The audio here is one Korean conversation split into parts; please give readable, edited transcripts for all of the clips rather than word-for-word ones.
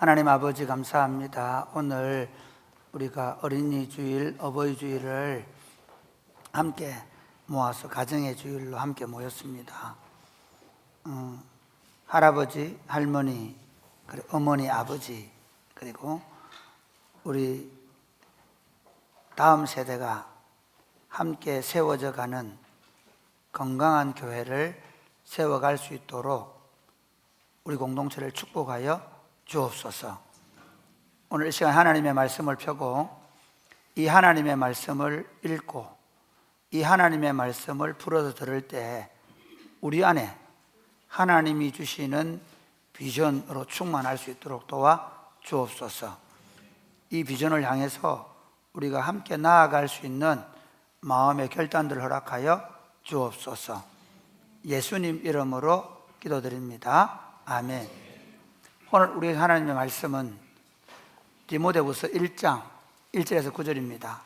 하나님 아버지 감사합니다. 오늘 우리가 어린이 주일, 어버이 주일을 함께 모아서 가정의 주일로 함께 모였습니다. 할아버지, 할머니, 그리고 어머니, 아버지, 그리고 우리 다음 세대가 함께 세워져 가는 건강한 교회를 세워갈 수 있도록 우리 공동체를 축복하여 주옵소서. 오늘 이 시간 하나님의 말씀을 펴고 이 하나님의 말씀을 읽고 이 하나님의 말씀을 풀어서 들을 때 우리 안에 하나님이 주시는 비전으로 충만할 수 있도록 도와 주옵소서. 이 비전을 향해서 우리가 함께 나아갈 수 있는 마음의 결단들을 허락하여 주옵소서. 예수님 이름으로 기도드립니다. 아멘. 오늘 우리 하나님의 말씀은 디모데후서 1장 1절에서 9절입니다.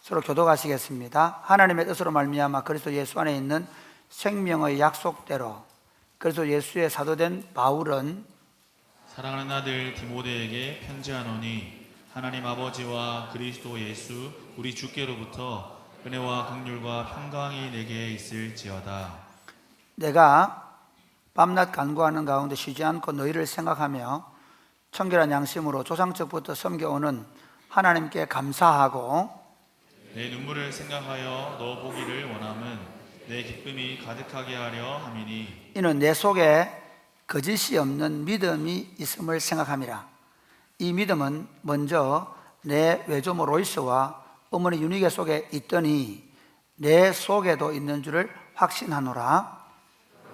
서로 교독하시겠습니다. 하나님의 뜻으로 말미암아 그리스도 예수 안에 있는 생명의 약속대로 그리스도 예수의 사도된 바울은 사랑하는 아들 디모데에게 편지하노니 하나님 아버지와 그리스도 예수 우리 주께로부터 은혜와 긍휼과 평강이 내게 있을지어다. 내가 밤낮 간구하는 가운데 쉬지 않고 너희를 생각하며 청결한 양심으로 조상적부터 섬겨오는 하나님께 감사하고 내 눈물을 생각하여 너 보기를 원함은 내 기쁨이 가득하게 하려 함이니 이는 내 속에 거짓이 없는 믿음이 있음을 생각함이라. 이 믿음은 먼저 내 외조모 로이스와 어머니 유니게 속에 있더니 내 속에도 있는 줄을 확신하노라.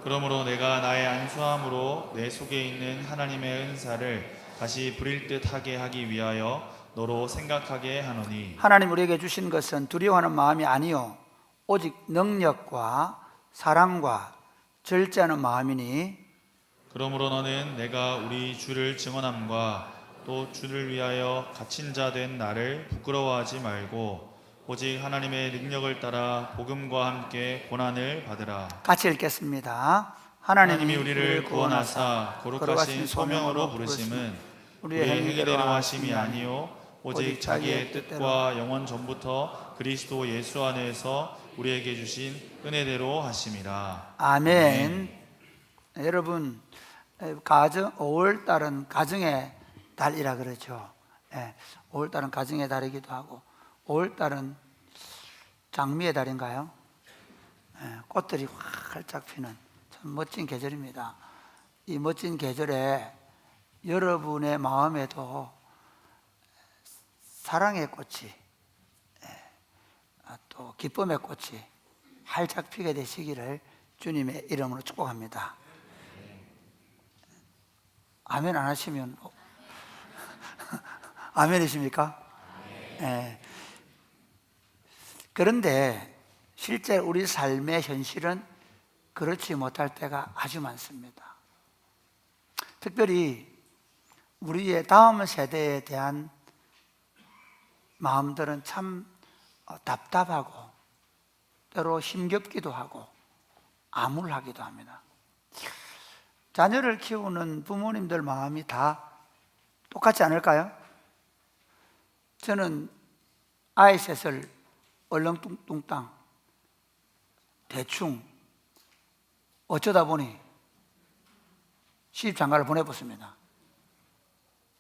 그러므로 내가 나의 안수함으로 내 속에 있는 하나님의 은사를 다시 부릴 듯하게 하기 위하여 너로 생각하게 하노니 하나님 우리에게 주신 것은 두려워하는 마음이 아니요 오직 능력과 사랑과 절제하는 마음이니 그러므로 너는 내가 우리 주를 증언함과 또 주를 위하여 갇힌 자 된 나를 부끄러워하지 말고 오직 하나님의 능력을 따라 복음과 함께 고난을 받으라. 같이 읽겠습니다. 하나님이 우리를 구원하사 거룩하신 소명으로 부르심은 우리의 행위대로 하심이 아니요 오직 자기의 뜻과 영원 전부터 그리스도 예수 안에서 우리에게 주신 은혜대로 하심이라. 아멘. 여러분, 가정 5월달은 가정의 달이라 그러죠. 5월달은 가정의 달이기도 하고 5월달은 장미의 달인가요? 꽃들이 활짝 피는 참 멋진 계절입니다. 이 멋진 계절에 여러분의 마음에도 사랑의 꽃이 또 기쁨의 꽃이 활짝 피게 되시기를 주님의 이름으로 축복합니다. 아멘 안 하시면 아멘이십니까? 그런데 실제 우리 삶의 현실은 그렇지 못할 때가 아주 많습니다. 특별히 우리의 다음 세대에 대한 마음들은 참 답답하고 때로 힘겹기도 하고 암울하기도 합니다. 자녀를 키우는 부모님들 마음이 다 똑같지 않을까요? 저는 아이 셋을 얼렁뚱땅 대충 어쩌다 보니 시집장가를 보내봤습니다.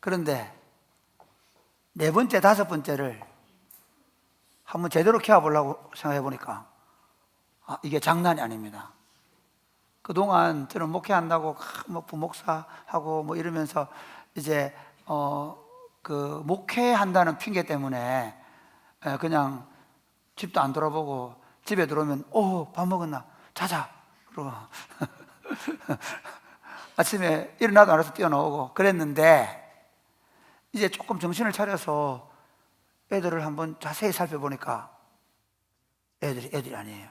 그런데 네 번째, 다섯 번째를 한번 제대로 키워보려고 생각해 보니까 이게 장난이 아닙니다. 그동안 저는 목회한다고 뭐 부목사하고 뭐 이러면서 이제 그 목회한다는 핑계 때문에 그냥 집도 안 돌아보고 집에 들어오면 밥 먹었나? 자자. 그러고 아침에 일어나도 안 해서 뛰어나오고 그랬는데 이제 조금 정신을 차려서 애들을 한번 자세히 살펴보니까 애들이 아니에요.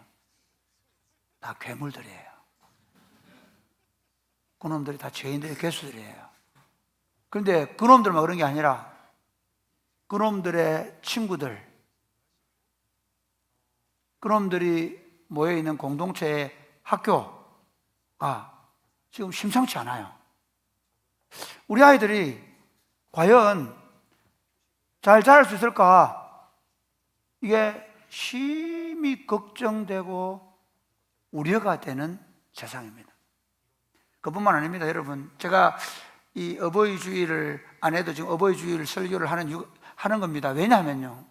다 괴물들이에요. 그놈들이 다 죄인들의 괴수들이에요. 그런데 그놈들만 그런 게 아니라 그놈들의 친구들, 그놈들이 모여있는 공동체의 학교가 지금 심상치 않아요. 우리 아이들이 과연 잘 자랄 수 있을까? 이게 심히 걱정되고 우려가 되는 세상입니다. 그뿐만 아닙니다. 여러분, 제가 이 어버이 주일을 안 해도 지금 어버이 주일 설교를 하는 겁니다. 왜냐하면요,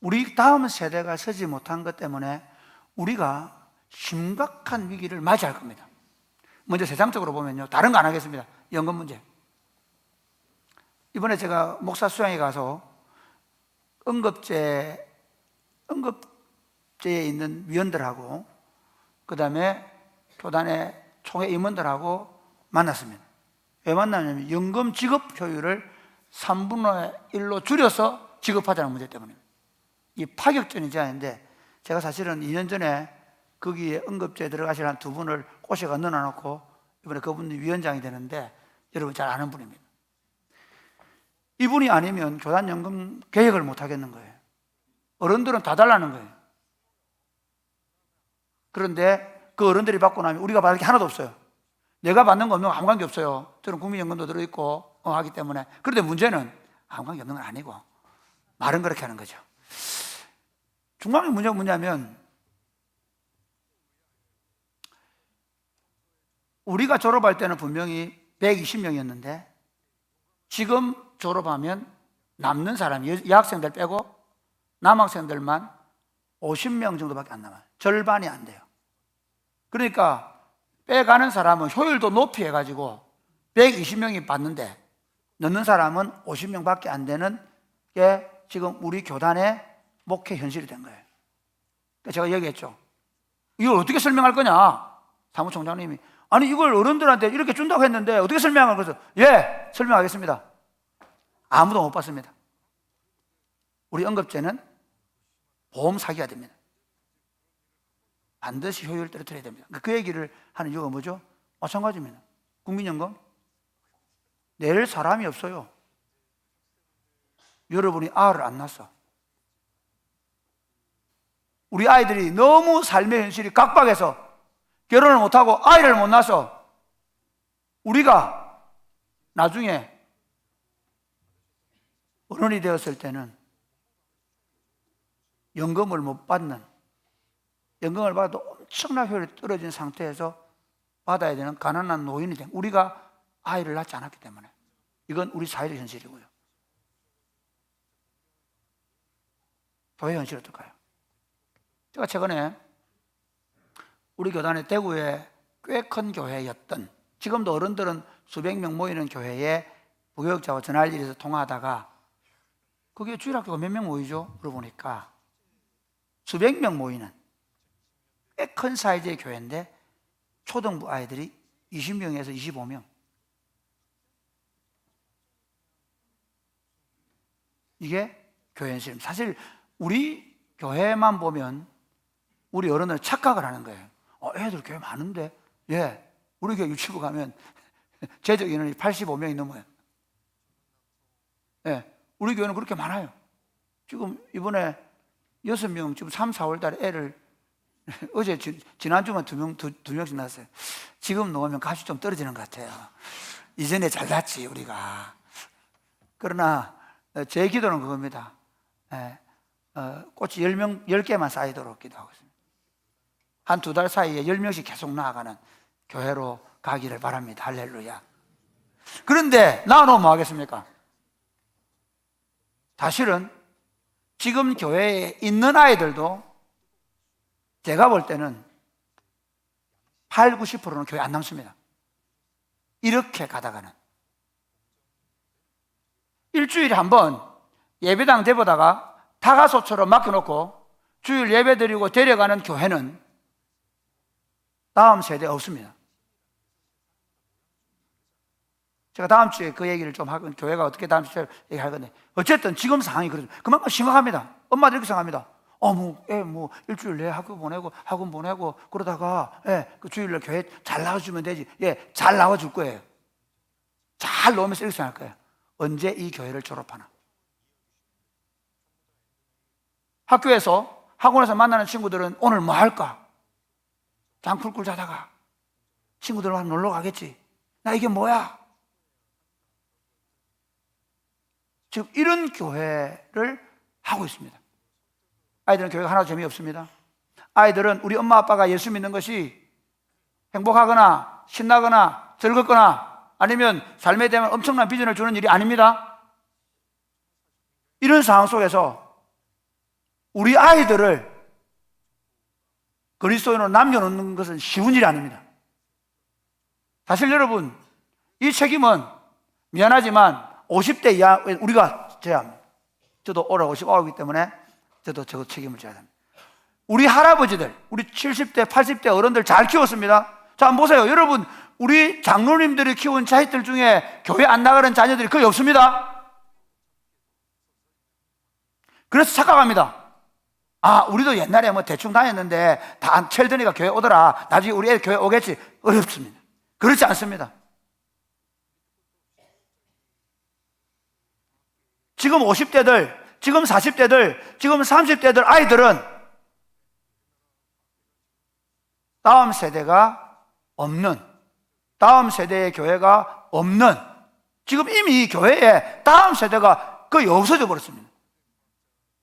우리 다음 세대가 서지 못한 것 때문에 우리가 심각한 위기를 맞이할 겁니다. 먼저 세상적으로 보면요, 다른 거 안 하겠습니다. 연금 문제. 이번에 제가 목사 수양에 가서 응급제에 있는 위원들하고 그 다음에 교단의 총회 임원들하고 만났습니다. 왜 만나냐면 연금 지급 효율을 3분의 1로 줄여서 지급하자는 문제 때문입니다. 이 파격적인 제안인데, 제가 사실은 2년 전에 거기에 응급제에 들어가실 한 두 분을 꼬셔가 넣어놓고 이번에 그분이 위원장이 되는데, 여러분 잘 아는 분입니다. 이분이 아니면 교단연금 개혁을 못 하겠는 거예요. 어른들은 다 달라는 거예요. 그런데 그 어른들이 받고 나면 우리가 받을 게 하나도 없어요. 내가 받는 거 없는 거 아무 관계 없어요. 저는 국민연금도 들어있고 하기 때문에. 그런데 문제는 아무 관계 없는 건 아니고 말은 그렇게 하는 거죠. 중간에 문제가 뭐냐면, 우리가 졸업할 때는 분명히 120명이었는데 지금 졸업하면 남는 사람이, 여학생들 빼고 남학생들만 50명 정도밖에 안 남아요. 절반이 안 돼요. 그러니까 빼가는 사람은 효율도 높이 해가지고 120명이 받는데 넣는 사람은 50명밖에 안 되는 게 지금 우리 교단의 목회 현실이 된 거예요. 그러니까 제가 얘기했죠. 이걸 어떻게 설명할 거냐? 사무총장님이, 아니 이걸 어른들한테 이렇게 준다고 했는데 어떻게 설명할 거죠? 예, 설명하겠습니다. 아무도 못 받습니다. 우리 응급제는 보험 사기가 됩니다. 반드시 효율을 떨어뜨려야 됩니다. 그 얘기를 하는 이유가 뭐죠? 마찬가지입니다. 국민연금 낼 사람이 없어요. 여러분이 아를 안 낳았어. 우리 아이들이 너무 삶의 현실이 각박해서 결혼을 못하고 아이를 못 낳아서 우리가 나중에 어른이 되었을 때는 연금을 못 받는, 연금을 받아도 엄청나게 효율이 떨어진 상태에서 받아야 되는 가난한 노인이 된, 우리가 아이를 낳지 않았기 때문에. 이건 우리 사회의 현실이고요. 교회 현실이 어떨까요? 제가 최근에 우리 교단의 대구에 꽤 큰 교회였던, 지금도 어른들은 수백 명 모이는 교회에 부교육자와 전할 일이 있어서 통화하다가, 그게 주일학교가 몇 명 모이죠? 물어보니까 수백 명 모이는 꽤 큰 사이즈의 교회인데 초등부 아이들이 20명에서 25명. 이게 교회 현실입니다. 사실 우리 교회만 보면 우리 어른은 착각을 하는 거예요. 애들 교회 많은데, 예, 우리 교회 유치부 가면 재적 인원이 85명이 넘어요. 예, 우리 교회는 그렇게 많아요. 지금 이번에 6명, 지금 3, 4월 달에 애를 어제 지난주만 두 명씩 낳았어요. 지금 놓으면 값이 좀 떨어지는 것 같아요. 이전에 잘 낳지 우리가. 그러나 제 기도는 그겁니다. 예, 꽃이 10개만 쌓이도록 기도하고 있습니다. 한 두 달 사이에 10명씩 계속 나아가는 교회로 가기를 바랍니다. 할렐루야. 그런데 나눠 뭐 하겠습니까? 사실은 지금 교회에 있는 아이들도 제가 볼 때는 8, 90%는 교회 안 남습니다. 이렇게 가다가는 일주일에 한 번 예배당 대보다가 다가소처럼 맡겨놓고 주일 예배 드리고 데려가는 교회는 다음 세대에 없습니다. 제가 다음 주에 그 얘기를 좀 하고, 교회가 어떻게 다음 주에 얘기할 건데, 어쨌든 지금 상황이 그만큼 심각합니다. 엄마들 이렇게 생각합니다. 일주일 내에 학원 보내고 그러다가, 그 주일날 교회 잘 나와주면 되지. 예, 잘 나와줄 거예요. 잘 나오면서 이렇게 생각할 거예요. 언제 이 교회를 졸업하나? 학교에서, 학원에서 만나는 친구들은 오늘 뭐 할까? 장풀꿀 자다가 친구들과 놀러 가겠지. 나 이게 뭐야? 지금 이런 교회를 하고 있습니다. 아이들은 교회가 하나도 재미없습니다. 아이들은 우리 엄마 아빠가 예수 믿는 것이 행복하거나 신나거나 즐겁거나 아니면 삶에 대한 엄청난 비전을 주는 일이 아닙니다. 이런 상황 속에서 우리 아이들을 그리스도인으로 남겨놓는 것은 쉬운 일이 아닙니다. 사실 여러분, 이 책임은 미안하지만 50대 이하 우리가 져야 합니다. 저도 올해 59이기 때문에 저도 저 책임을 져야 합니다. 우리 할아버지들, 우리 70대, 80대 어른들 잘 키웠습니다. 자, 한번 보세요. 여러분, 우리 장로님들이 키운 자식들 중에 교회 안 나가는 자녀들이 거의 없습니다. 그래서 착각합니다. 아, 우리도 옛날에 뭐 대충 다녔는데 다 철드니까 교회 오더라. 나중에 우리 애들 교회 오겠지. 어렵습니다. 그렇지 않습니다. 지금 50대들, 지금 40대들, 지금 30대들 아이들은 다음 세대가 없는, 다음 세대의 교회가 없는, 지금 이미 교회에 다음 세대가 거의 없어져 버렸습니다.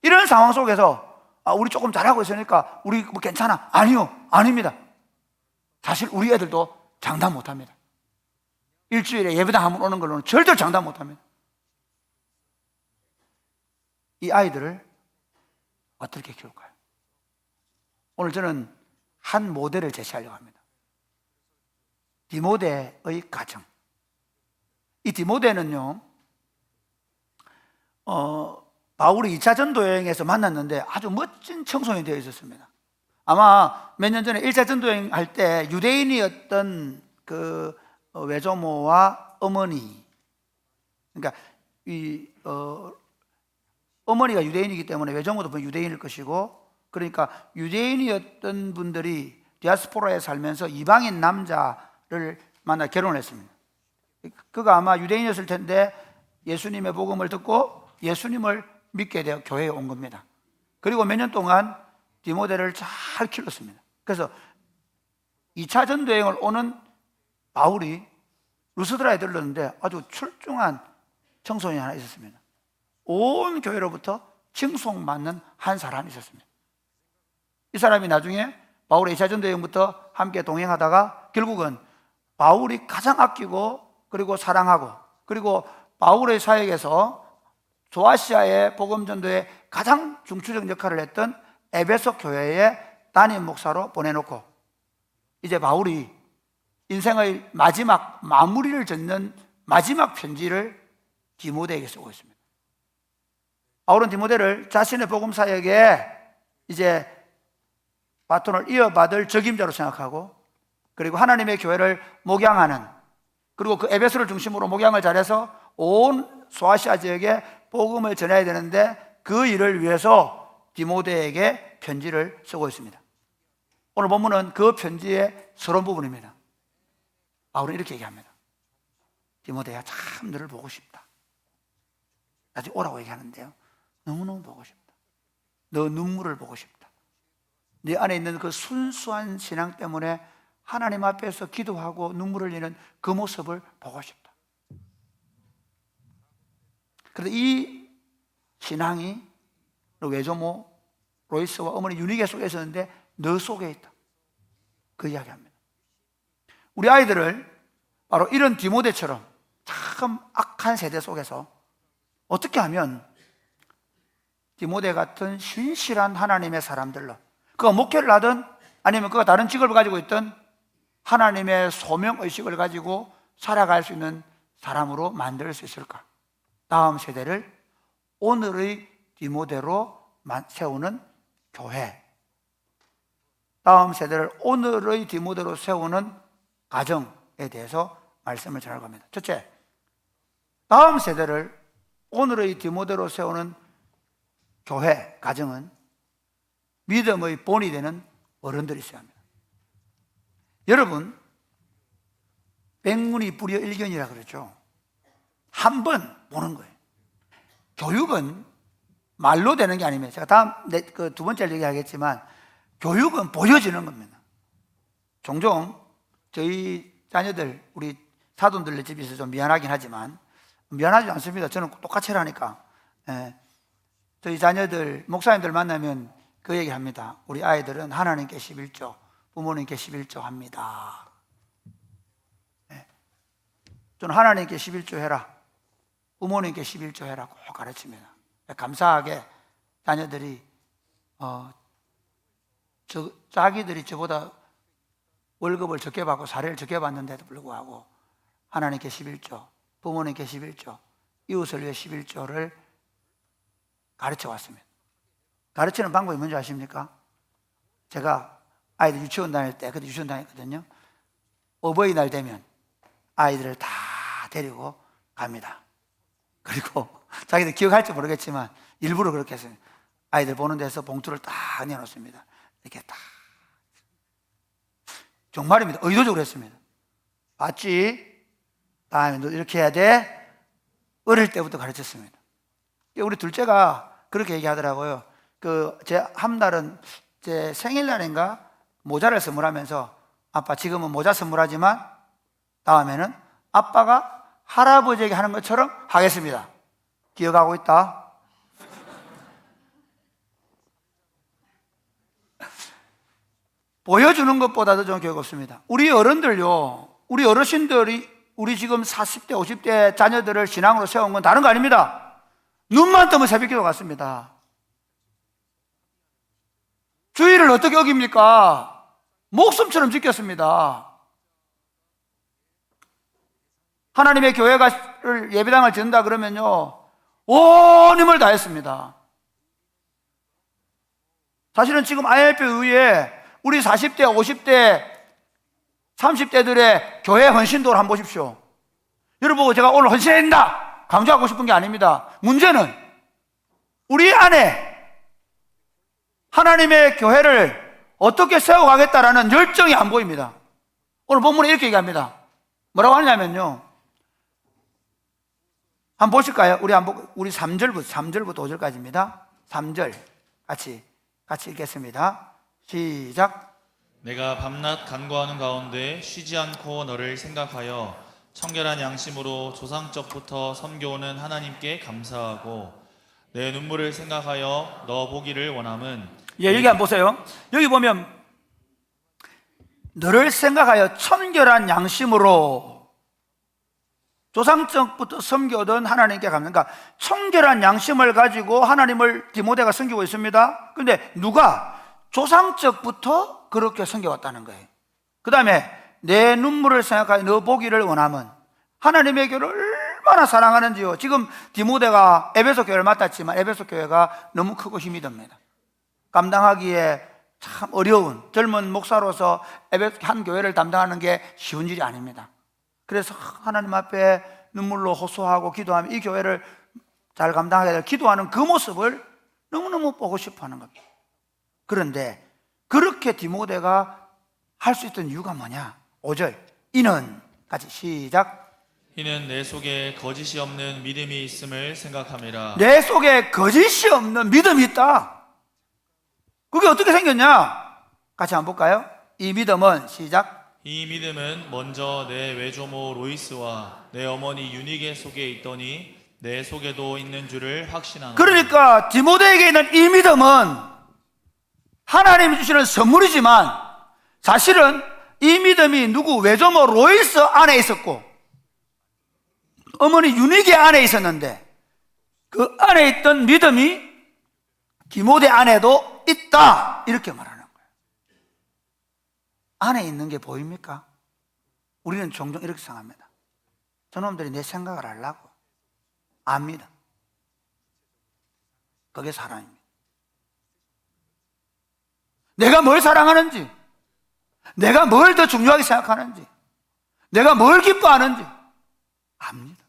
이런 상황 속에서 우리 조금 잘하고 있으니까 우리 뭐 괜찮아. 아니요, 아닙니다. 사실 우리 애들도 장담 못합니다. 일주일에 예배당 한 번 오는 걸로는 절대 장담 못합니다. 이 아이들을 어떻게 키울까요? 오늘 저는 한 모델을 제시하려고 합니다. 디모데의 가정. 이 디모데는요, 바울이 2차 전도 여행에서 만났는데 아주 멋진 청소년이 되어 있었습니다. 아마 몇 년 전에 1차 전도 여행 할 때 유대인이었던 그 외조모와 어머니, 그러니까 어머니가 유대인이기 때문에 외조모도 유대인일 것이고, 그러니까 유대인이었던 분들이 디아스포라에 살면서 이방인 남자를 만나 결혼을 했습니다. 그가 아마 유대인이었을 텐데 예수님의 복음을 듣고 예수님을 믿게 되어 교회에 온 겁니다. 그리고 몇 년 동안 디모데를 잘 키웠습니다. 그래서 2차 전도여행을 오는 바울이 루스드라에 들렀는데 아주 출중한 청소년이 하나 있었습니다. 온 교회로부터 칭송받는 한 사람이 있었습니다. 이 사람이 나중에 바울의 2차 전도여행부터 함께 동행하다가 결국은 바울이 가장 아끼고 그리고 사랑하고 그리고 바울의 사역에서 소아시아의 복음전도에 가장 중추적 역할을 했던 에베소 교회의 담임 목사로 보내놓고 이제 바울이 인생의 마지막 마무리를 짓는 마지막 편지를 디모데에게 쓰고 있습니다. 바울은 디모데를 자신의 복음 사역에 이제 바톤을 이어받을 적임자로 생각하고 그리고 하나님의 교회를 목양하는 그리고 그 에베소를 중심으로 목양을 잘해서 온 소아시아 지역에 복음을 전해야 되는데 그 일을 위해서 디모데에게 편지를 쓰고 있습니다. 오늘 본문은 그 편지의 서론 부분입니다. 바울은 이렇게 얘기합니다. 디모데야, 참 너를 보고 싶다. 나중에 오라고 얘기하는데요, 너무너무 보고 싶다. 너 눈물을 보고 싶다. 네 안에 있는 그 순수한 신앙 때문에 하나님 앞에서 기도하고 눈물을 흘리는 그 모습을 보고 싶다. 그런데 이 신앙이 외조모 로이스와 어머니 유니게 속에 있었는데 너 속에 있다. 그 이야기합니다. 우리 아이들을 바로 이런 디모데처럼 참 악한 세대 속에서 어떻게 하면 디모데 같은 신실한 하나님의 사람들로, 그가 목회를 하든 아니면 그가 다른 직업을 가지고 있든 하나님의 소명의식을 가지고 살아갈 수 있는 사람으로 만들 수 있을까? 다음 세대를 오늘의 디모데로 세우는 교회, 다음 세대를 오늘의 디모데로 세우는 가정에 대해서 말씀을 전할 겁니다. 첫째, 다음 세대를 오늘의 디모데로 세우는 교회, 가정은 믿음의 본이 되는 어른들이 있어야 합니다. 여러분, 백문이 불여 일견이라 그러죠. 한 번 보는 거예요. 교육은 말로 되는 게 아닙니다. 제가 다음 그 두 번째 얘기하겠지만 교육은 보여지는 겁니다. 종종 저희 자녀들, 우리 사돈들네 집에서 좀 미안하긴 하지만 미안하지 않습니다. 저는 똑같이 하니까. 예. 저희 자녀들, 목사님들 만나면 그 얘기 합니다. 우리 아이들은 하나님께 11조, 부모님께 11조 합니다. 예. 저는 하나님께 11조 해라, 부모님께 11조 해라 꼭 가르칩니다. 감사하게 자녀들이 자기들이 저보다 월급을 적게 받고 사례를 적게 받는데도 불구하고 하나님께 11조, 부모님께 11조, 이웃을 위해 11조를 가르쳐 왔습니다. 가르치는 방법이 뭔지 아십니까? 제가 아이들 유치원 다닐 때, 그때 유치원 다녔거든요. 어버이날 되면 아이들을 다 데리고 갑니다. 그리고 자기들 기억할지 모르겠지만 일부러 그렇게 했습니다. 아이들 보는 데서 봉투를 딱 내놓습니다. 이렇게 딱. 정말입니다. 의도적으로 했습니다. 봤지? 다음에 너 이렇게 해야 돼? 어릴 때부터 가르쳤습니다. 우리 둘째가 그렇게 얘기하더라고요. 제 한달은 제 생일날인가 모자를 선물하면서 아빠 지금은 모자 선물하지만 다음에는 아빠가 할아버지에게 하는 것처럼 하겠습니다. 기억하고 있다. 보여주는 것보다도 좀 교육 없습니다. 우리 어른들요, 우리 어르신들이 우리 지금 40대, 50대 자녀들을 신앙으로 세운 건 다른 거 아닙니다. 눈만 뜨면 새벽기도 같습니다. 주의를 어떻게 어깁니까? 목숨처럼 지켰습니다. 하나님의 교회가 예배당을 짓는다 그러면요, 온 힘을 다했습니다. 사실은 지금 IMF 의회에 우리 40대, 50대, 30대들의 교회 헌신도를 한번 보십시오. 여러분 보고 제가 오늘 헌신해야 된다 강조하고 싶은 게 아닙니다. 문제는 우리 안에 하나님의 교회를 어떻게 세워가겠다라는 열정이 안 보입니다. 오늘 본문에 이렇게 얘기합니다. 뭐라고 하냐면요, 한번 보실까요? 우리 3절부터 5절까지입니다. 3절 같이 읽겠습니다. 시작. 내가 밤낮 간구하는 가운데 쉬지 않고 너를 생각하여 청결한 양심으로 조상적부터 섬겨오는 하나님께 감사하고 내 눈물을 생각하여 너 보기를 원함은. 예, 여기 한번 보세요. 여기 보면 너를 생각하여 청결한 양심으로 조상적부터 섬겨오던 하나님께 감사. 그러니까 청결한 양심을 가지고 하나님을 디모데가 섬기고 있습니다. 그런데 누가? 조상적부터 그렇게 섬겨왔다는 거예요. 그 다음에 내 눈물을 생각하여 너 보기를 원함은, 하나님의 교회를 얼마나 사랑하는지요. 지금 디모데가 에베소 교회를 맡았지만 에베소 교회가 너무 크고 힘이 듭니다. 감당하기에 참 어려운, 젊은 목사로서 한 교회를 담당하는 게 쉬운 일이 아닙니다. 그래서 하나님 앞에 눈물로 호소하고 기도하며 이 교회를 잘 감당하게 될 기도하는 그 모습을 너무너무 보고 싶어 하는 겁니다. 그런데 그렇게 디모데가 할 수 있던 이유가 뭐냐? 5절. 이는, 같이 시작. 이는 내 속에 거짓이 없는 믿음이 있음을 생각함이라. 내 속에 거짓이 없는 믿음이 있다. 그게 어떻게 생겼냐? 같이 한번 볼까요? 이 믿음은, 시작. 이 믿음은 먼저 내 외조모 로이스와 내 어머니 유니게 속에 있더니 내 속에도 있는 줄을 확신하는. 그러니까 디모데에게 있는 이 믿음은 하나님이 주시는 선물이지만 사실은 이 믿음이 누구? 외조모 로이스 안에 있었고 어머니 유니게 안에 있었는데 그 안에 있던 믿음이 디모데 안에도 있다, 이렇게 말하는 거예요. 안에 있는 게 보입니까? 우리는 종종 이렇게 생각합니다. 저놈들이 내 생각을 하려고 압니다. 그게 사랑입니다. 내가 뭘 사랑하는지, 내가 뭘 더 중요하게 생각하는지, 내가 뭘 기뻐하는지 압니다.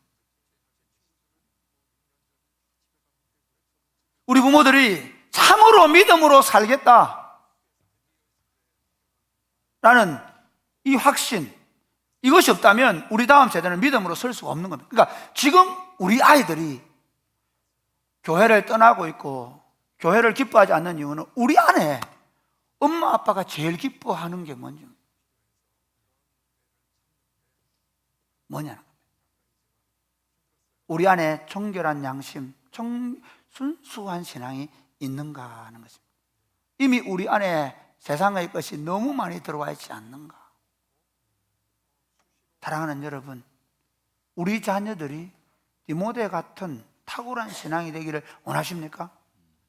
우리 부모들이 참으로 믿음으로 살겠다 라는 이 확신, 이것이 없다면 우리 다음 세대는 믿음으로 설 수가 없는 겁니다. 그러니까 지금 우리 아이들이 교회를 떠나고 있고 교회를 기뻐하지 않는 이유는 우리 안에 엄마 아빠가 제일 기뻐하는 게 뭐냐는 겁니다. 우리 안에 정결한 양심, 순수한 신앙이 있는가 하는 것입니다. 이미 우리 안에 세상의 것이 너무 많이 들어와 있지 않는가. 사랑하는 여러분, 우리 자녀들이 디모데 같은 탁월한 신앙이 되기를 원하십니까?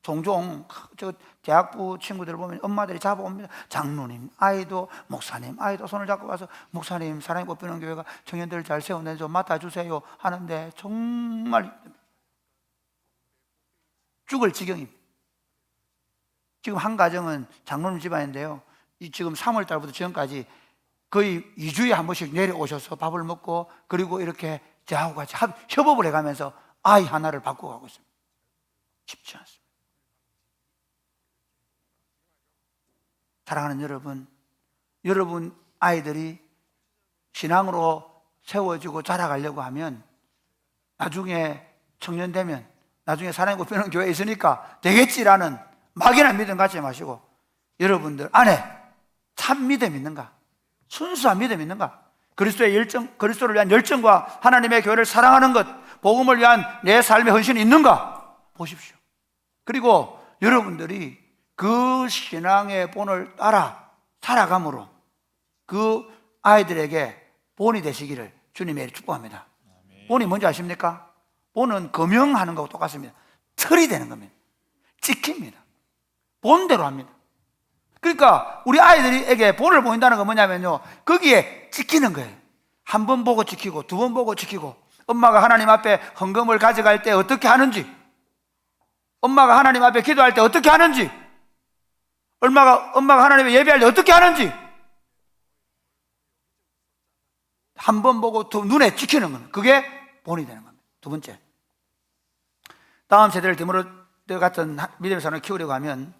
종종 저 대학부 친구들 보면 엄마들이 잡아옵니다. 장로님 아이도, 목사님 아이도 손을 잡고 와서 목사님, 사랑이 꽃피는 교회가 청년들을 잘 세우는 좀 맡아주세요 하는데 정말 죽을 지경입니다. 지금 한 가정은 장로님 집안인데요, 지금 3월 달부터 지금까지 거의 2주에 한 번씩 내려오셔서 밥을 먹고, 그리고 이렇게 저하고 같이 협업을 해가면서 아이 하나를 바꿔가고 있습니다. 쉽지 않습니다. 사랑하는 여러분, 여러분 아이들이 신앙으로 세워지고 자라가려고 하면 나중에 청년 되면 나중에 사랑이 꽃피는 교회에 있으니까 되겠지라는 막연한 믿음 갖지 마시고, 여러분들 안에 참 믿음 있는가? 순수한 믿음 있는가? 그리스도의 열정, 그리스도를 위한 열정과 하나님의 교회를 사랑하는 것, 복음을 위한 내 삶의 헌신이 있는가? 보십시오. 그리고 여러분들이 그 신앙의 본을 따라 살아감으로 그 아이들에게 본이 되시기를 주님의 축복합니다. 본이 뭔지 아십니까? 본은 금형하는 것과 똑같습니다. 틀이 되는 겁니다. 찍힙니다. 본대로 합니다. 그러니까 우리 아이들에게 본을 보인다는 건 뭐냐면요, 거기에 찍히는 거예요. 한 번 보고 찍히고, 두 번 보고 찍히고, 엄마가 하나님 앞에 헌금을 가져갈 때 어떻게 하는지, 엄마가 하나님 앞에 기도할 때 어떻게 하는지, 엄마가 하나님의 예배할 때 어떻게 하는지 한 번 보고 눈에 찍히는 겁니다. 그게 본이 되는 겁니다. 두 번째, 다음 세대를 디모데 같은 믿음의 사람을 키우려고 하면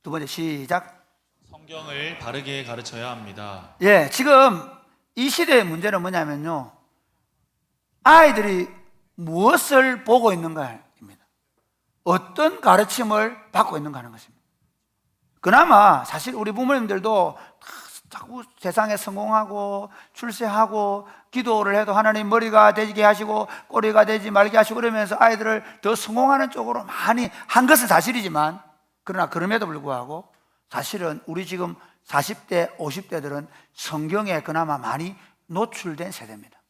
두 번째, 시작. 성경을 바르게 가르쳐야 합니다. 예, 지금 이 시대의 문제는 뭐냐면요, 아이들이 무엇을 보고 있는가입니다. 어떤 가르침을 받고 있는가 하는 것입니다. 그나마 사실 우리 부모님들도 자꾸 세상에 성공하고 출세하고 기도를 해도 하나님 머리가 되게 하시고 꼬리가 되지 말게 하시고 그러면서 아이들을 더 성공하는 쪽으로 많이 한 것은 사실이지만, 그러나 그럼에도 불구하고 사실은 우리 지금 40대, 50대들은 성경에 그나마 많이 노출된 세대입니다.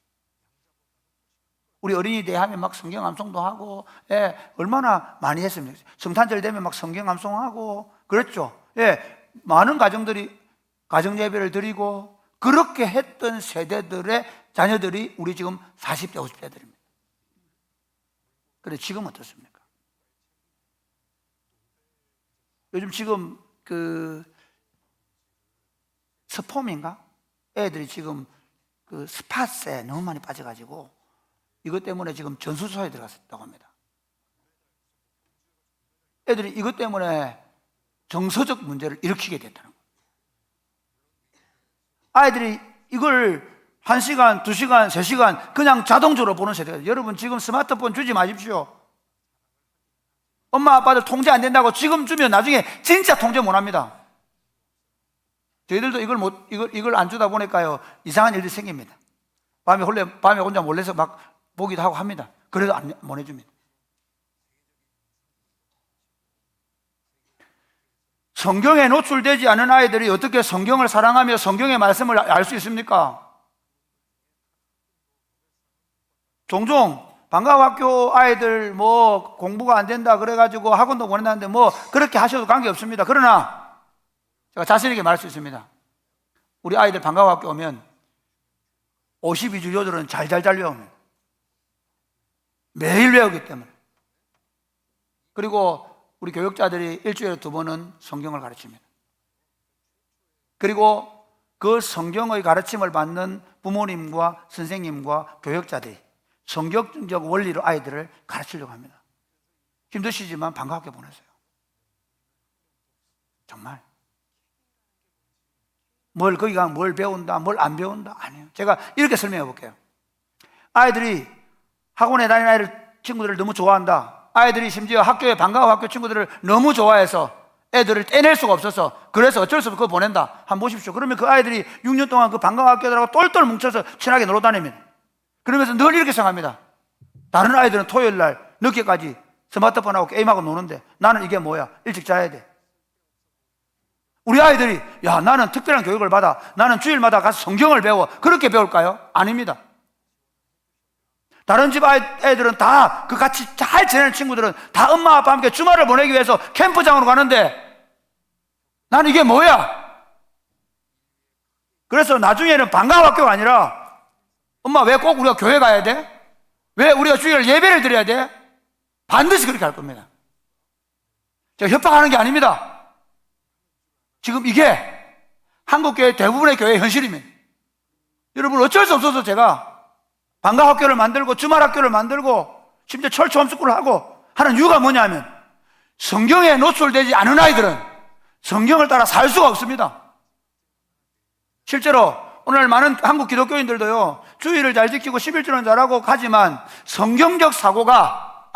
우리 어린이 대회하면 막 성경 암송도 하고, 예, 얼마나 많이 했습니까? 성탄절 되면 막 성경 암송하고 그랬죠. 예, 많은 가정들이 가정 예배를 드리고 그렇게 했던 세대들의 자녀들이 우리 지금 40대, 50대들입니다. 그런데 지금 어떻습니까? 요즘 지금 그 스폼인가? 애들이 지금 그 스팟에 너무 많이 빠져가지고 이것 때문에 지금 전수조사에 들어갔다고 합니다. 애들이 이것 때문에 정서적 문제를 일으키게 됐다는 거예요. 아이들이 이걸 1시간, 2시간, 3시간 그냥 자동적으로 보는 세대가, 여러분 지금 스마트폰 주지 마십시오. 엄마 아빠들 통제 안 된다고 지금 주면 나중에 진짜 통제 못 합니다. 저희들도 이걸 안 주다 보니까요, 이상한 일들이 생깁니다. 밤에 혼자 몰래서 막 보기도 하고 합니다. 그래도 안 보내줍니다. 성경에 노출되지 않은 아이들이 어떻게 성경을 사랑하며 성경의 말씀을 알 수 있습니까? 종종 방과학교 아이들 뭐 공부가 안 된다 그래가지고 학원도 보낸다는데 뭐 그렇게 하셔도 관계없습니다. 그러나 제가 자신 있게 말할 수 있습니다. 우리 아이들 방과학교 오면 52주 요절은 잘 외웁니다. 매일 외우기 때문에. 그리고 우리 교육자들이 일주일에 2번은 성경을 가르칩니다. 그리고 그 성경의 가르침을 받는 부모님과 선생님과 교육자들이 성경적 원리로 아이들을 가르치려고 합니다. 힘드시지만 방과학교 보내세요. 정말. 거기가 뭘 배운다, 뭘 안 배운다, 아니에요. 제가 이렇게 설명해 볼게요. 아이들이 학원에 다니는 친구들을 너무 좋아한다. 아이들이 심지어 학교에 방과학교 친구들을 너무 좋아해서 애들을 떼낼 수가 없어서 그래서 어쩔 수 없이 그거 보낸다. 한번 보십시오. 그러면 그 아이들이 6년 동안 그 방과학교들하고 똘똘 뭉쳐서 친하게 놀러 다닙니다. 그러면서 늘 이렇게 생각합니다. 다른 아이들은 토요일 날 늦게까지 스마트폰하고 게임하고 노는데 나는 이게 뭐야? 일찍 자야 돼. 우리 아이들이 야, 나는 특별한 교육을 받아, 나는 주일마다 가서 성경을 배워, 그렇게 배울까요? 아닙니다. 다른 집 애들은 다 그 같이 잘 지내는 친구들은 다 엄마 아빠와 함께 주말을 보내기 위해서 캠프장으로 가는데 나는 이게 뭐야? 그래서 나중에는 방과학교가 아니라 엄마 왜 꼭 우리가 교회 가야 돼? 왜 우리가 주일 예배를 드려야 돼? 반드시 그렇게 할 겁니다. 제가 협박하는 게 아닙니다. 지금 이게 한국교회 대부분의 교회의 현실입니다. 여러분, 어쩔 수 없어서 제가 방과학교를 만들고 주말학교를 만들고 심지어 철치 홈스쿨을 하고 하는 이유가 뭐냐면 성경에 노출되지 않은 아이들은 성경을 따라 살 수가 없습니다. 실제로 오늘 많은 한국 기독교인들도요, 주일을 잘 지키고 11조는 잘하고 가지만 성경적 사고가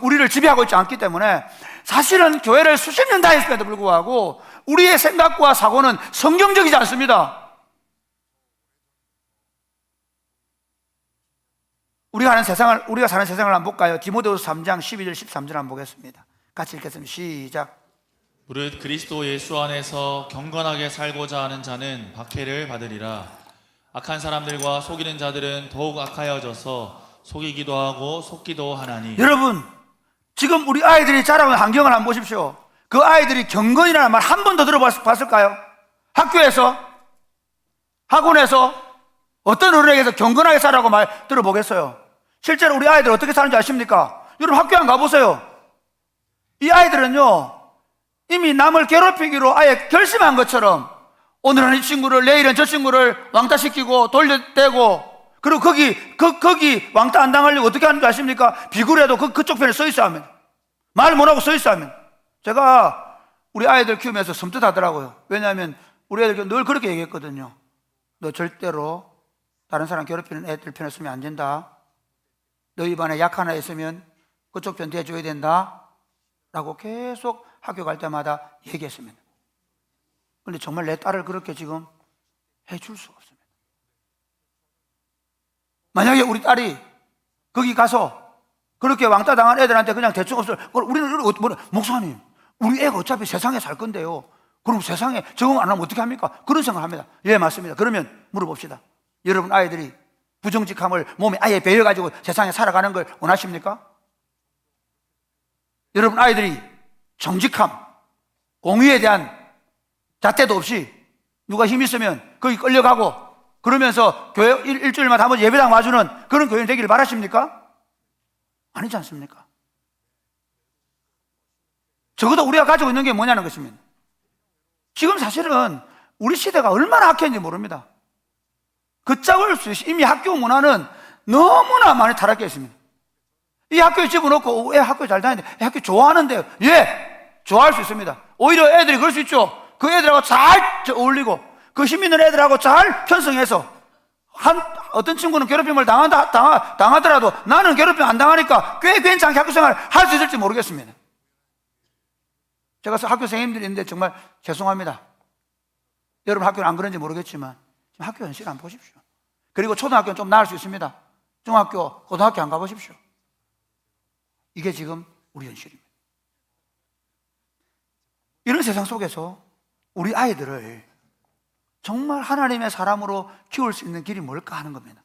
우리를 지배하고 있지 않기 때문에 사실은 교회를 수십 년 다녔음에도 불구하고 우리의 생각과 사고는 성경적이지 않습니다. 우리가 사는 세상을 한번 볼까요? 디모데후서 3장 12절 13절 한번 보겠습니다. 같이 읽겠습니다. 시작. 무릇 그리스도 예수 안에서 경건하게 살고자 하는 자는 박해를 받으리라. 악한 사람들과 속이는 자들은 더욱 악하여져서 속이기도 하고 속기도 하나니. 여러분, 지금 우리 아이들이 자라는 환경을 한번 보십시오. 그 아이들이 경건이라는 말 한 번도 들어봤을까요? 학교에서, 학원에서, 어떤 어른에게서 경건하게 살라고 말 들어보겠어요? 실제로 우리 아이들 어떻게 사는지 아십니까? 여러분, 학교 안 가보세요. 이 아이들은요, 이미 남을 괴롭히기로 아예 결심한 것처럼 오늘은 이 친구를, 내일은 저 친구를 왕따시키고 돌려대고, 그리고 거기 왕따 안 당하려고 어떻게 하는 줄 아십니까? 비굴해도 그쪽 편에 서 있어야 합니다. 말 못하고 서 있어야 합니다. 제가 우리 아이들 키우면서 섬뜩하더라고요. 왜냐하면 우리 애들 늘 그렇게 얘기했거든요. 너 절대로 다른 사람 괴롭히는 애들 편에 서면 안 된다. 너희 반에 약한 애 있으면 그쪽 편 대줘야 된다 라고 계속 학교 갈 때마다 얘기했습니다. 그런데 정말 내 딸을 그렇게 지금 해줄 수가 없습니다. 만약에 우리 딸이 거기 가서 그렇게 왕따 당한 애들한테 그냥 대충 없어, 우리는 목사님, 우리 애가 어차피 세상에 살 건데요, 그럼 세상에 적응 안 하면 어떻게 합니까? 그런 생각을 합니다. 예, 맞습니다. 그러면 물어봅시다. 여러분 아이들이 부정직함을 몸에 아예 배워가지고 세상에 살아가는 걸 원하십니까? 여러분 아이들이 정직함, 공의에 대한 잣대도 없이 누가 힘 있으면 거기 끌려가고 그러면서 교회 일주일마다 한 번 예배당 와주는 그런 교인 되기를 바라십니까? 아니지 않습니까? 적어도 우리가 가지고 있는 게 뭐냐는 것입니다. 지금 사실은 우리 시대가 얼마나 악했는지 모릅니다. 걷잡을 수 있이 이미 학교 문화는 너무나 많이 타락해 있습니다. 이 학교에 집어넣고 애 학교 잘 다니는데 애 학교 좋아하는데요. 예, 좋아할 수 있습니다. 오히려 애들이 그럴 수 있죠. 그 애들하고 잘 어울리고 그 힘 있는 애들하고 잘 편성해서 어떤 친구는 괴롭힘을 당하더라도 나는 괴롭힘 안 당하니까 꽤 괜찮게 학교생활 할 수 있을지 모르겠습니다. 제가 학교 선생님들이 있는데 정말 죄송합니다. 여러분 학교는 안 그런지 모르겠지만 지금 학교 현실 한번 보십시오. 그리고 초등학교는 좀 나을 수 있습니다. 중학교, 고등학교 안 가보십시오. 이게 지금 우리 현실입니다. 이런 세상 속에서 우리 아이들을 정말 하나님의 사람으로 키울 수 있는 길이 뭘까 하는 겁니다.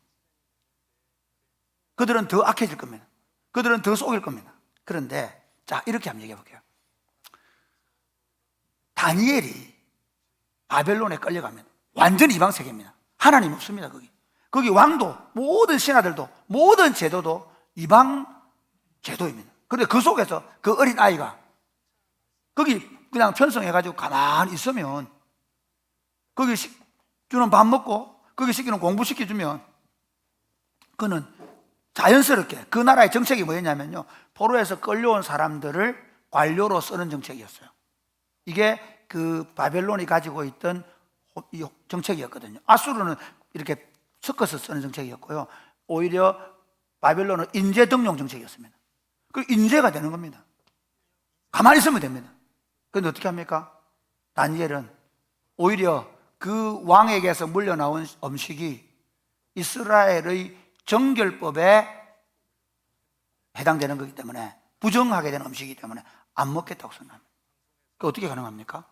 그들은 더 악해질 겁니다. 그들은 더 속일 겁니다. 그런데 자, 이렇게 한번 얘기해 볼게요. 다니엘이 바벨론에 끌려가면 완전히 이방 세계입니다. 하나님 없습니다. 거기 왕도, 모든 신하들도, 모든 제도도 이방 제도입니다. 그런데 그 속에서 그 어린 아이가 거기 그냥 편성해가지고 가만히 있으면 거기 주는 밥 먹고 거기 시키는 공부 시켜주면 그는 자연스럽게 그 나라의 정책이 뭐였냐면요, 포로에서 끌려온 사람들을 관료로 쓰는 정책이었어요. 이게 그 바벨론이 가지고 있던 정책이었거든요. 아수르는 이렇게 섞어서 쓰는 정책이었고요. 오히려 바벨론은 인재 등용 정책이었습니다. 그 인재가 되는 겁니다. 가만히 있으면 됩니다. 그런데 어떻게 합니까? 다니엘은 오히려 그 왕에게서 물려나온 음식이 이스라엘의 정결법에 해당되는 거기 때문에, 부정하게 되는 음식이기 때문에 안 먹겠다고 선언합니다. 그 어떻게 가능합니까?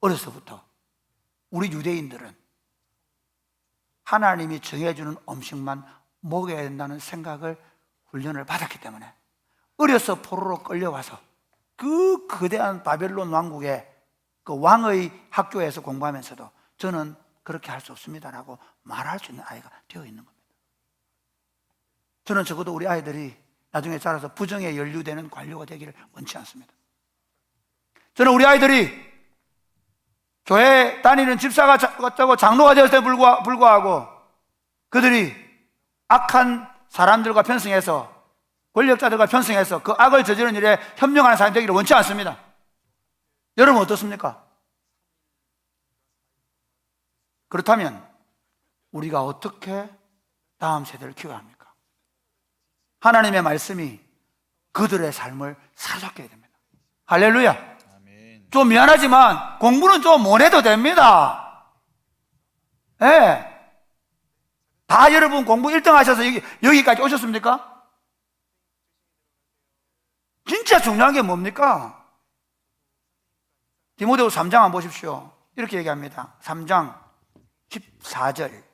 어려서부터 우리 유대인들은 하나님이 정해주는 음식만 먹어야 된다는 생각을 훈련을 받았기 때문에 어려서 포로로 끌려와서 그 거대한 바벨론 왕국의 그 왕의 학교에서 공부하면서도 저는 그렇게 할 수 없습니다라고 말할 수 있는 아이가 되어 있는 겁니다. 저는 적어도 우리 아이들이 나중에 자라서 부정에 연루되는 관료가 되기를 원치 않습니다. 저는 우리 아이들이 교회 다니는 집사가 장로가 되었을 때 불구하고 그들이 악한 사람들과 편승해서, 권력자들과 편승해서 그 악을 저지르는 일에 협력하는 사람이 되기를 원치 않습니다. 여러분 어떻습니까? 그렇다면 우리가 어떻게 다음 세대를 키워야 합니까? 하나님의 말씀이 그들의 삶을 사로잡게 해야 됩니다. 할렐루야. 좀 미안하지만 공부는 좀 못해도 됩니다. 예. 다 여러분 공부 1등 하셔서 여기까지 오셨습니까? 진짜 중요한 게 뭡니까? 디모데후서 3장 한번 보십시오. 이렇게 얘기합니다. 3장 14절.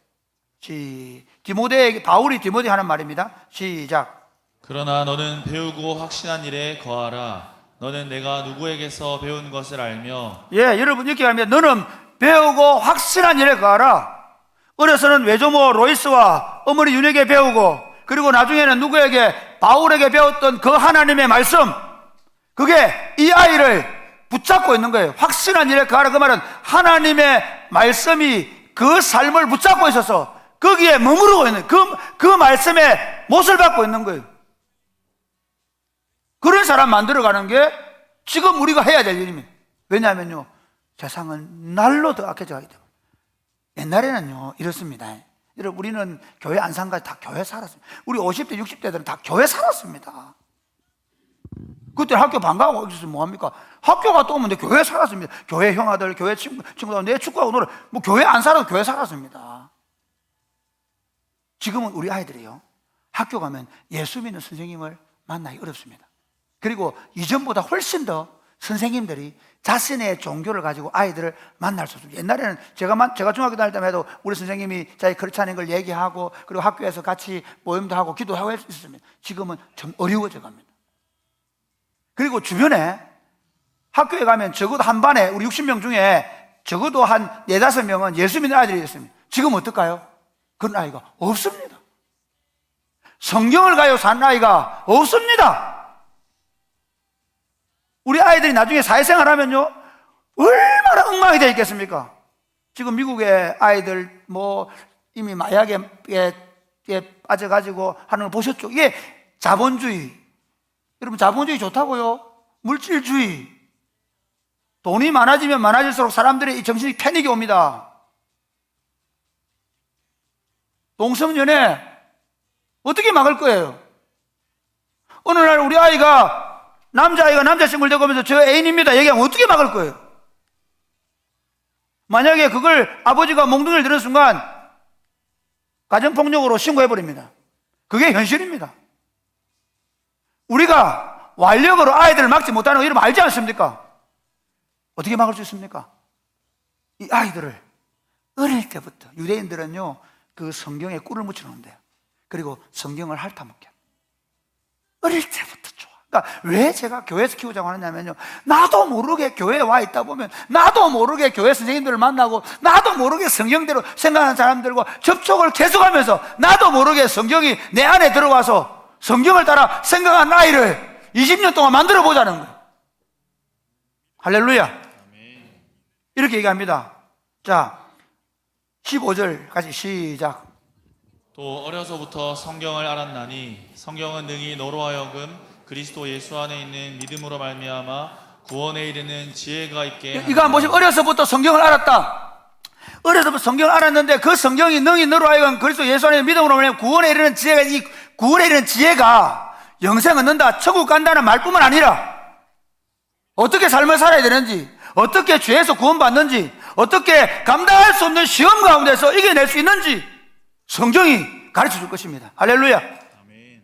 바울이 디모데 하는 말입니다. 시작. 그러나 너는 배우고 확신한 일에 거하라. 너는 내가 누구에게서 배운 것을 알며. 예, 여러분 이렇게 합니다. 너는 배우고 확신한 일에 거하라. 어려서는 외조모 로이스와 어머니 윤에게 배우고, 그리고 나중에는 누구에게? 바울에게 배웠던 그 하나님의 말씀, 그게 이 아이를 붙잡고 있는 거예요. 확신한 일에 거하라. 그 말은 하나님의 말씀이 그 삶을 붙잡고 있어서 거기에 머무르고 있는, 그 말씀에 못을 받고 있는 거예요. 그런 사람 만들어가는 게 지금 우리가 해야 될 일입니다. 왜냐하면요, 세상은 날로 더 악해져 가기 때문에. 옛날에는요 이렇습니다. 여러분, 우리는 교회 안 산까지 다 교회 살았습니다. 우리 50대 60대들은 다 교회 살았습니다. 그때 학교 방과하고 있으면 뭐합니까? 학교 갔다 오면 교회 살았습니다. 교회 형아들, 교회 친구들, 내 축구하고 놀아, 뭐 교회 안 살아도 교회 살았습니다. 지금은 우리 아이들이요, 학교 가면 예수 믿는 선생님을 만나기 어렵습니다. 그리고 이전보다 훨씬 더 선생님들이 자신의 종교를 가지고 아이들을 만날 수 없습니다. 옛날에는 제가 중학교 다닐 때만 해도 우리 선생님이 자기 그렇지 않은 걸 얘기하고, 그리고 학교에서 같이 모임도 하고 기도하고 했었습니다. 지금은 좀 어려워져 갑니다. 그리고 주변에 학교에 가면 적어도 한 반에 우리 60명 중에 적어도 한 4-5명은 예수 믿는 아이들이 있습니다. 지금 어떨까요? 그런 아이가 없습니다. 성경을 가지고 사는 아이가 없습니다. 우리 아이들이 나중에 사회생활 하면요, 얼마나 엉망이 되어 있겠습니까? 지금 미국의 아이들 이미 마약에 빠져가지고 하는 거 보셨죠? 이게 자본주의. 여러분, 자본주의 좋다고요? 물질주의. 돈이 많아지면 많아질수록 사람들의 이 정신이 패닉이 옵니다. 동성연애 어떻게 막을 거예요? 어느 날 우리 아이가, 남자아이가 남자친구를 데리고 오면서 저 애인입니다 얘기하면 어떻게 막을 거예요? 만약에 그걸 아버지가 몽둥이를 드는 순간 가정폭력으로 신고해버립니다. 그게 현실입니다. 우리가 완력으로 아이들을 막지 못하는 거 여러분 알지 않습니까? 어떻게 막을 수 있습니까? 이 아이들을 어릴 때부터, 유대인들은요 그 성경에 꿀을 묻혀놓는데요, 그리고 성경을 핥아먹게 합니다. 어릴 때부터 좋아. 그러니까 왜 제가 교회에서 키우자고 하느냐면요, 나도 모르게 교회에 와 있다 보면, 나도 모르게 교회 선생님들을 만나고, 나도 모르게 성경대로 생각하는 사람들과 접촉을 계속하면서 나도 모르게 성경이 내 안에 들어와서 성경을 따라 생각한 아이를 20년 동안 만들어 보자는 거예요. 할렐루야. 이렇게 얘기합니다. 자, 15절까지 시작. 또 어려서부터 성경을 알았나니 성경은 능히 너로 하여금 그리스도 예수 안에 있는 믿음으로 말미암아 구원에 이르는 지혜가 있게 하느니라. 이거 한번 보시면, 어려서부터 성경을 알았다. 어려서부터 성경을 알았는데 그 성경이 능히 너로 하여금 그리스도 예수 안에 있는 믿음으로 말미암아 구원에 이르는 지혜가, 이 구원에 이르는 지혜가 영생 얻는다, 천국 간다는 말뿐만 아니라 어떻게 삶을 살아야 되는지, 어떻게 죄에서 구원받는지, 어떻게 감당할 수 없는 시험 가운데서 이겨낼 수 있는지 성경이 가르쳐 줄 것입니다. 할렐루야. 아멘.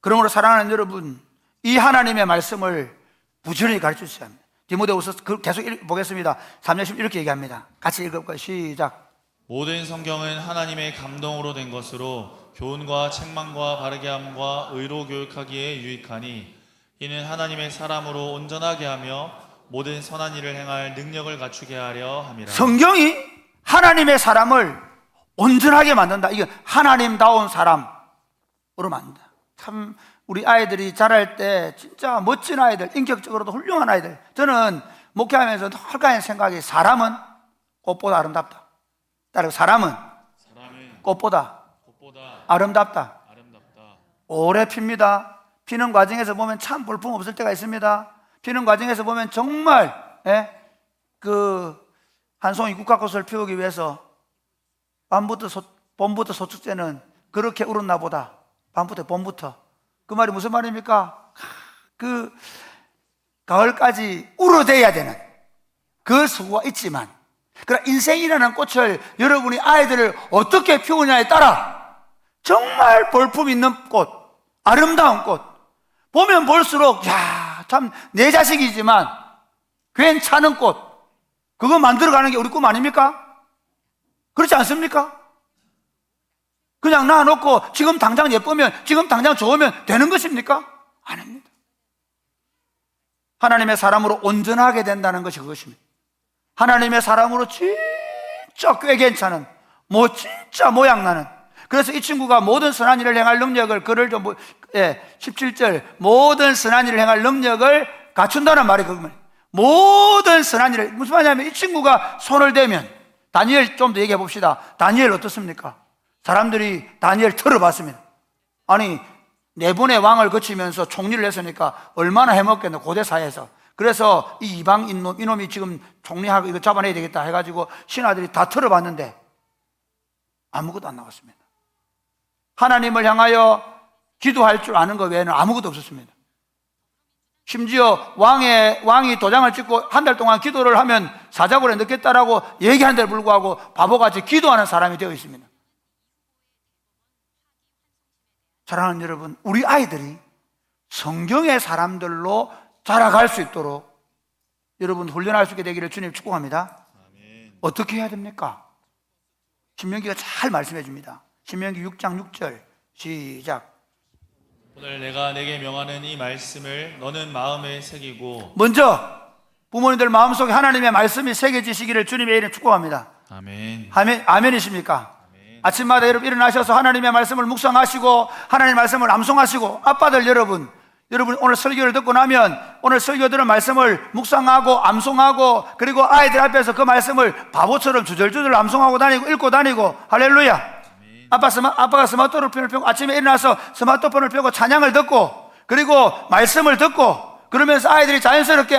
그러므로 사랑하는 여러분, 이 하나님의 말씀을 부지런히 가르쳐 주셔야 합니다. 디모데후서 계속 보겠습니다. 3장 10 이렇게 얘기합니다. 같이 읽어볼까요? 시작. 모든 성경은 하나님의 감동으로 된 것으로 교훈과 책망과 바르게 함과 의로 교육하기에 유익하니 이는 하나님의 사람으로 온전하게 하며 모든 선한 일을 행할 능력을 갖추게 하려 함이라. 성경이 하나님의 사람을 온전하게 만든다. 이게 하나님다운 사람으로 만든다. 참 우리 아이들이 자랄 때 진짜 멋진 아이들, 인격적으로도 훌륭한 아이들. 저는 목회하면서 헐가한 생각이 사람은 꽃보다 아름답다. 따라서 사람은 꽃보다 아름답다. 오래 핍니다. 피는 과정에서 보면 참 볼품 없을 때가 있습니다. 피는 과정에서 보면 정말 한 송이 국화꽃을 피우기 위해서 봄부터 소축제는 그렇게 울었나 보다. 봄부터. 그 말이 무슨 말입니까? 그 가을까지 울어대야 되는 그 수고가 있지만, 그러나 인생이라는 꽃을 여러분이 아이들을 어떻게 피우냐에 따라 정말 볼품 있는 꽃, 아름다운 꽃, 보면 볼수록 참 내 자식이지만 괜찮은 꽃, 그거 만들어가는 게 우리 꿈 아닙니까? 그렇지 않습니까? 그냥 놔놓고 지금 당장 예쁘면, 지금 당장 좋으면 되는 것입니까? 아닙니다. 하나님의 사람으로 온전하게 된다는 것이 그것입니다. 하나님의 사람으로 진짜 꽤 괜찮은, 진짜 모양나는. 그래서 이 친구가 모든 선한 일을 행할 능력을, 17절, 모든 선한 일을 행할 능력을 갖춘다는 말이 그겁니다. 모든 선한 일을, 무슨 말이냐면 이 친구가 손을 대면, 다니엘 좀 더 얘기해 봅시다. 다니엘 어떻습니까? 사람들이 다니엘 털어봤습니다. 아니, 4번의 왕을 거치면서 총리를 했으니까 얼마나 해먹겠노, 고대 사회에서. 그래서 이 이방 이놈이 지금 총리하고 이거 잡아내야 되겠다 해가지고 신하들이 다 털어봤는데 아무것도 안 나왔습니다. 하나님을 향하여 기도할 줄 아는 것 외에는 아무것도 없었습니다. 심지어 왕이 도장을 찍고 한 달 동안 기도를 하면 사자굴에 넣겠다라고 얘기한 데 불구하고 바보같이 기도하는 사람이 되어 있습니다. 사랑하는 여러분, 우리 아이들이 성경의 사람들로 자라갈 수 있도록 여러분 훈련할 수 있게 되기를 주님 축복합니다. 아멘. 어떻게 해야 됩니까? 신명기가 잘 말씀해 줍니다. 신명기 6장 6절 시작. 오늘 내가 내게 명하는 이 말씀을 너는 마음에 새기고. 먼저 부모님들 마음속에 하나님의 말씀이 새겨지시기를 주님의 이름 축복합니다. 아멘. 아멘이십니까? 아침마다 여러분 일어나셔서 하나님의 말씀을 묵상하시고 하나님의 말씀을 암송하시고, 아빠들 여러분 오늘 설교를 듣고 나면 오늘 설교 들은 말씀을 묵상하고 암송하고, 그리고 아이들 앞에서 그 말씀을 바보처럼 주절주절 암송하고 다니고 읽고 다니고. 할렐루야. 아빠가 스마트폰을 펴고 아침에 일어나서 스마트폰을 펴고 찬양을 듣고, 그리고 말씀을 듣고, 그러면서 아이들이 자연스럽게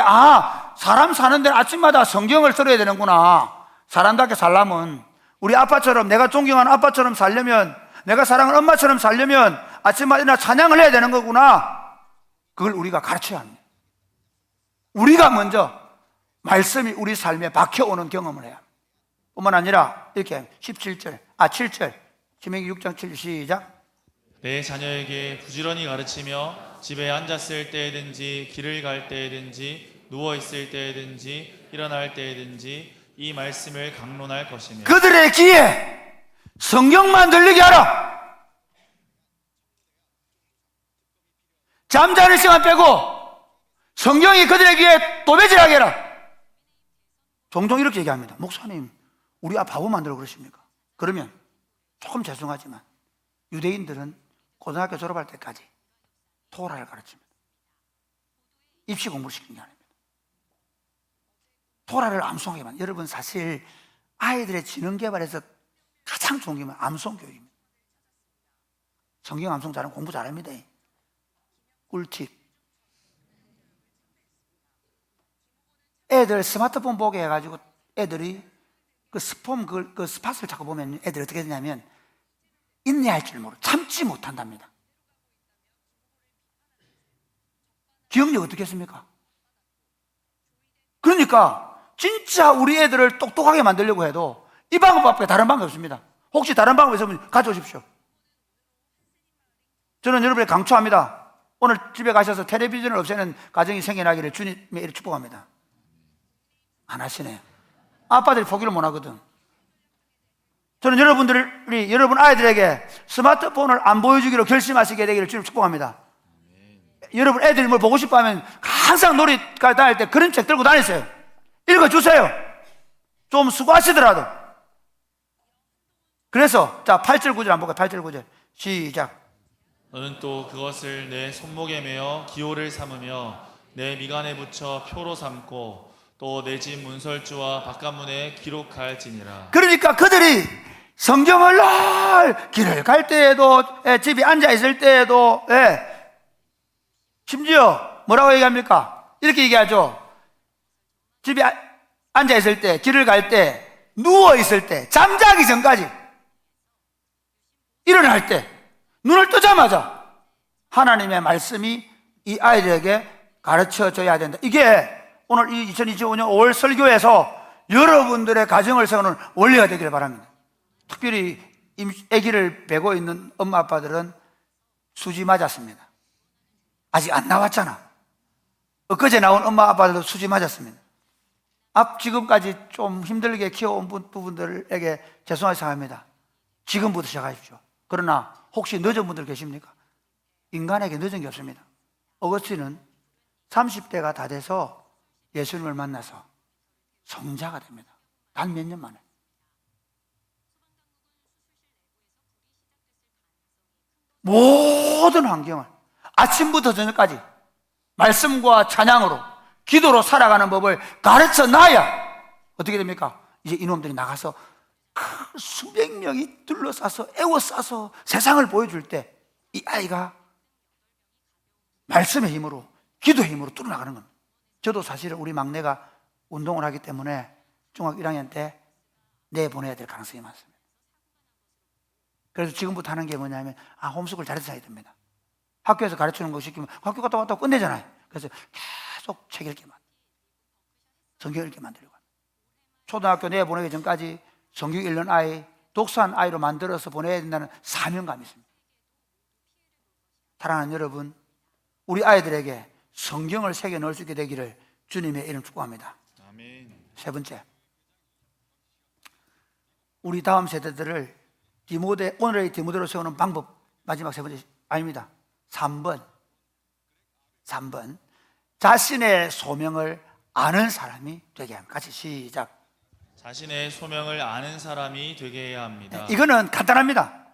사람 사는 데는 아침마다 성경을 들어야 되는구나. 사람답게 살려면, 우리 아빠처럼, 내가 존경하는 아빠처럼 살려면, 내가 사랑하는 엄마처럼 살려면 아침마다 일어나 찬양을 해야 되는 거구나. 그걸 우리가 가르쳐야 합니다. 우리가 먼저 말씀이 우리 삶에 박혀오는 경험을 해야 합니다. 뿐만 아니라 이렇게 7절 신명기 6장 7절 시작. 내 자녀에게 부지런히 가르치며 집에 앉았을 때든지 길을 갈 때든지 누워있을 때든지 일어날 때든지 이 말씀을 강론할 것이며 그들의 귀에 성경만 들리게 하라. 잠자는 시간 빼고 성경이 그들의 귀에 도배질하게 해라. 종종 이렇게 얘기합니다. 목사님, 우리 바보 만들어 그러십니까? 그러면 조금 죄송하지만 유대인들은 고등학교 졸업할 때까지 토라를 가르칩니다. 입시 공부를 시키는 게 아닙니다. 토라를 암송하게 만듭니다. 여러분, 사실 아이들의 지능 개발에서 가장 좋은 게 암송 교육입니다. 성경 암송 잘하면 공부 잘합니다. 꿀팁. 애들 스마트폰 보게 해가지고 애들이 그 스팟을 자꾸 보면 애들이 어떻게 되냐면 인내할 줄 모르고 참지 못한답니다. 기억력 어떻게 했습니까? 그러니까 진짜 우리 애들을 똑똑하게 만들려고 해도 이 방법밖에 다른 방법이 없습니다. 혹시 다른 방법 있으면 가져오십시오. 저는 여러분에게 강추합니다. 오늘 집에 가셔서 텔레비전을 없애는 가정이 생겨나기를 주님의 이름으로 축복합니다. 안 하시네. 아빠들이 포기를 못 하거든. 저는 여러분들이 여러분 아이들에게 스마트폰을 안 보여주기로 결심하시게 되기를 주님 축복합니다. 여러분 애들이 뭘 보고 싶어 하면 항상 놀이터 다닐 때 그림책 들고 다니세요. 읽어주세요. 좀 수고하시더라도. 그래서 자 8절 9절 한번 볼까요? 8절 9절 시작. 너는 또 그것을 내 손목에 매어 기호를 삼으며 내 미간에 붙여 표로 삼고 또 내 집 문설주와 바깥문에 기록할지니라. 그러니까 그들이 성경을 날 길을 갈 때에도 집에 앉아 있을 때에도 심지어 뭐라고 얘기합니까? 이렇게 얘기하죠. 집에 앉아 있을 때, 길을 갈 때, 누워 있을 때, 잠자기 전까지, 일어날 때, 눈을 뜨자마자 하나님의 말씀이 이 아이들에게 가르쳐 줘야 된다. 이게 오늘 이 2025년 5월 설교에서 여러분들의 가정을 세우는 원리가 되기를 바랍니다. 특별히 아기를 베고 있는 엄마 아빠들은 수지 맞았습니다. 아직 안 나왔잖아. 엊그제 나온 엄마 아빠들도 수지 맞았습니다. 지금까지 좀 힘들게 키워온 부분들에게 죄송하게 생각합니다. 지금부터 시작하십시오. 그러나 혹시 늦은 분들 계십니까? 인간에게 늦은 게 없습니다. 어거스틴은 30대가 다 돼서 예수님을 만나서 성자가 됩니다. 단 몇 년 만에. 모든 환경을 아침부터 저녁까지 말씀과 찬양으로 기도로 살아가는 법을 가르쳐 놔야 어떻게 됩니까? 이제 이놈들이 나가서 그 수백 명이 둘러싸서 애워싸서 세상을 보여줄 때 이 아이가 말씀의 힘으로 기도의 힘으로 뚫어나가는 겁니다. 저도 사실은 우리 막내가 운동을 하기 때문에 중학교 1학년 때 내보내야 될 가능성이 많습니다. 그래서 지금부터 하는 게 뭐냐면 홈스쿨 잘해서 해야 됩니다. 학교에서 가르치는 거 시키면 학교 갔다 왔다고 끝내잖아요. 그래서 계속 책 읽게 만들고 성경 읽게 만들고 초등학교 내보내기 전까지 성경 읽는 아이, 독서한 아이로 만들어서 보내야 된다는 사명감이 있습니다. 사랑하는 여러분, 우리 아이들에게 성경을 새겨 넣을 수 있게 되기를 주님의 이름 축복합니다. 아멘. 세 번째, 우리 다음 세대들을 오늘의 디모데로 세우는 방법, 마지막 세 번째 아닙니다. 3번 자신의 소명을 아는 사람이 되게 합니다. 같이 시작. 자신의 소명을 아는 사람이 되게 해야 합니다. 이거는 간단합니다.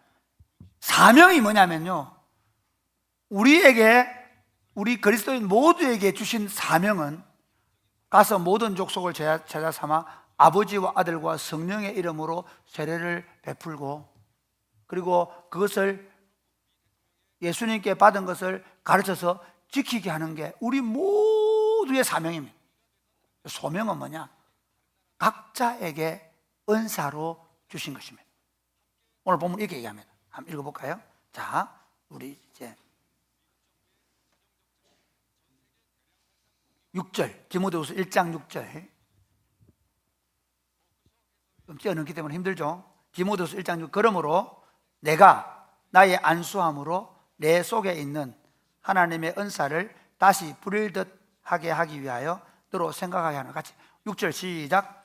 사명이 뭐냐면요, 우리 그리스도인 모두에게 주신 사명은 가서 모든 족속을 제자 삼아 아버지와 아들과 성령의 이름으로 세례를 베풀고, 그리고 그것을 예수님께 받은 것을 가르쳐서 지키게 하는 게 우리 모두의 사명입니다. 소명은 뭐냐? 각자에게 은사로 주신 것입니다. 오늘 보면 이렇게 얘기합니다. 한번 읽어볼까요? 자, 우리 이제 6절, 디모데후서 1장 6절. 좀 뛰어넘기 때문에 힘들죠? 디모데후서 1장 6절. 그러므로 내가 나의 안수함으로 내 속에 있는 하나님의 은사를 다시 부릴 듯 하게 하기 위하여 너로 생각하게 하는. 같이 6절 시작.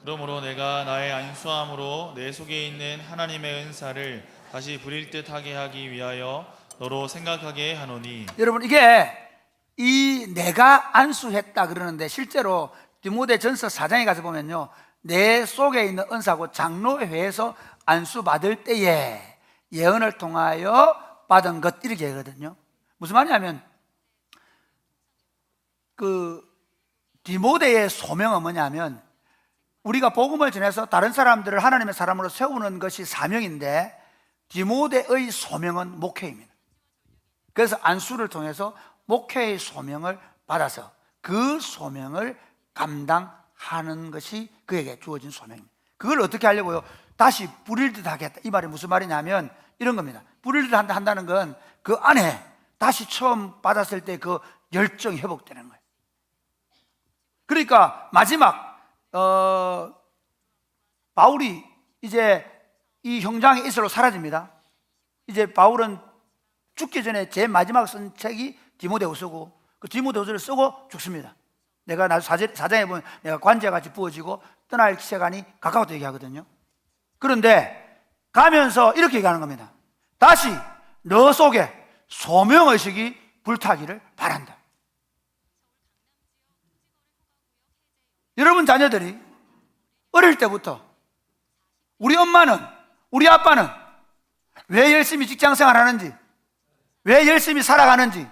그러므로 내가 나의 안수함으로 내 속에 있는 하나님의 은사를 다시 부릴 듯 하게 하기 위하여 너로 생각하게 하노니. 여러분, 이게 이 내가 안수했다 그러는데 실제로 디모데전서 4장에 가서 보면요, 내 속에 있는 은사고 장로회에서 안수 받을 때에 예언을 통하여 받은 것 이렇게 하거든요. 무슨 말이냐면 그 디모데의 소명은 뭐냐면 우리가 복음을 전해서 다른 사람들을 하나님의 사람으로 세우는 것이 사명인데 디모데의 소명은 목회입니다. 그래서 안수를 통해서 목회의 소명을 받아서 그 소명을 감당하는 것이 그에게 주어진 소명입니다. 그걸 어떻게 하려고요? 다시 부릴 듯 하겠다. 이 말이 무슨 말이냐면 이런 겁니다. 부릴 듯 한다는 건 그 안에 다시 처음 받았을 때 그 열정이 회복되는 거예요. 그러니까 마지막 바울이 이제 이 형장의 이슬로 사라집니다. 이제 바울은 죽기 전에 제일 마지막 쓴 책이 디모데후서고 그 디모데후서를 쓰고 죽습니다. 내가 나중에 사장에 보면 내가 관제같이 부어지고 떠날 시간이 가까웠다 얘기하거든요. 그런데 가면서 이렇게 얘기하는 겁니다. 다시 너 속에 소명의식이 불타기를 바란다. 여러분 자녀들이 어릴 때부터 우리 엄마는, 우리 아빠는 왜 열심히 직장생활 하는지, 왜 열심히 살아가는지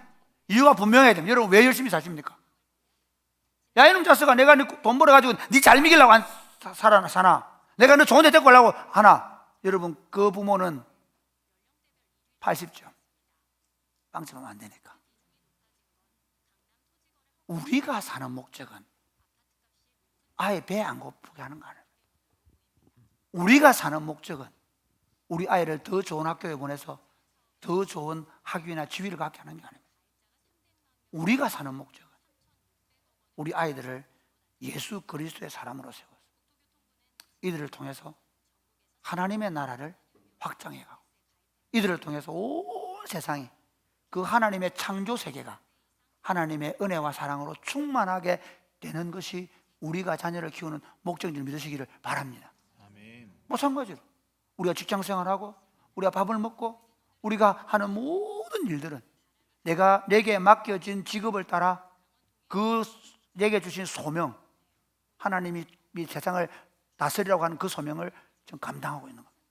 이유가 분명해야 됩니다. 여러분 왜 열심히 사십니까? 야 이놈 자식아, 내가 돈 벌어가지고 니 잘 먹이려고 사나? 내가 너 좋은 데 데리고 가려고 하나? 여러분 그 부모는 80점 빵점하면 안 되니까. 우리가 사는 목적은 아예 배 안 고프게 하는 거 아니에요. 우리가 사는 목적은 우리 아이를 더 좋은 학교에 보내서 더 좋은 학위나 지위를 갖게 하는 게 아닙니다. 우리가 사는 목적은 우리 아이들을 예수 그리스도의 사람으로 세워서 이들을 통해서 하나님의 나라를 확장해가고 이들을 통해서 온 세상이 그 하나님의 창조 세계가 하나님의 은혜와 사랑으로 충만하게 되는 것이 우리가 자녀를 키우는 목적인 줄 믿으시기를 바랍니다. 아멘. 마찬가지로 우리가 직장생활하고 우리가 밥을 먹고 우리가 하는 모든 일들은 내게 맡겨진 직업을 따라 그 내게 주신 소명, 하나님이 이 세상을 다스리라고 하는 그 소명을 지금 감당하고 있는 겁니다.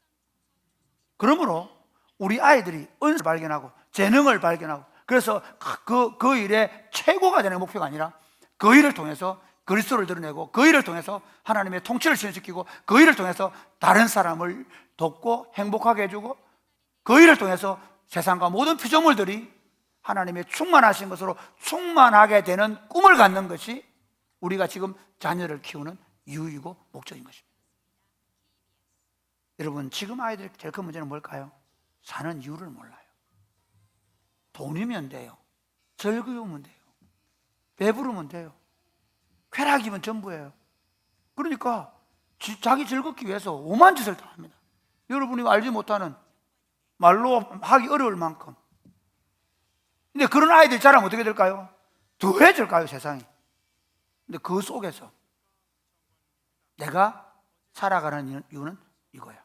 그러므로 우리 아이들이 은사를 발견하고 재능을 발견하고 그래서 그 일의 최고가 되는 목표가 아니라 그 일을 통해서 그리스도를 드러내고 그 일을 통해서 하나님의 통치를 실현시키고 그 일을 통해서 다른 사람을 돕고 행복하게 해주고 그 일을 통해서 세상과 모든 피조물들이 하나님의 충만하신 것으로 충만하게 되는 꿈을 갖는 것이 우리가 지금 자녀를 키우는 이유이고 목적인 것입니다. 여러분 지금 아이들의 제일 큰 문제는 뭘까요? 사는 이유를 몰라요. 돈이면 돼요. 즐거우면 돼요. 배부르면 돼요. 쾌락이면 전부예요. 그러니까 자기 즐겁기 위해서 오만 짓을 다 합니다. 여러분이 알지 못하는 말로 하기 어려울 만큼. 근데 그런 아이들 자라면 어떻게 될까요? 더해질까요, 세상이? 근데 그 속에서 내가 살아가는 이유는 이거야.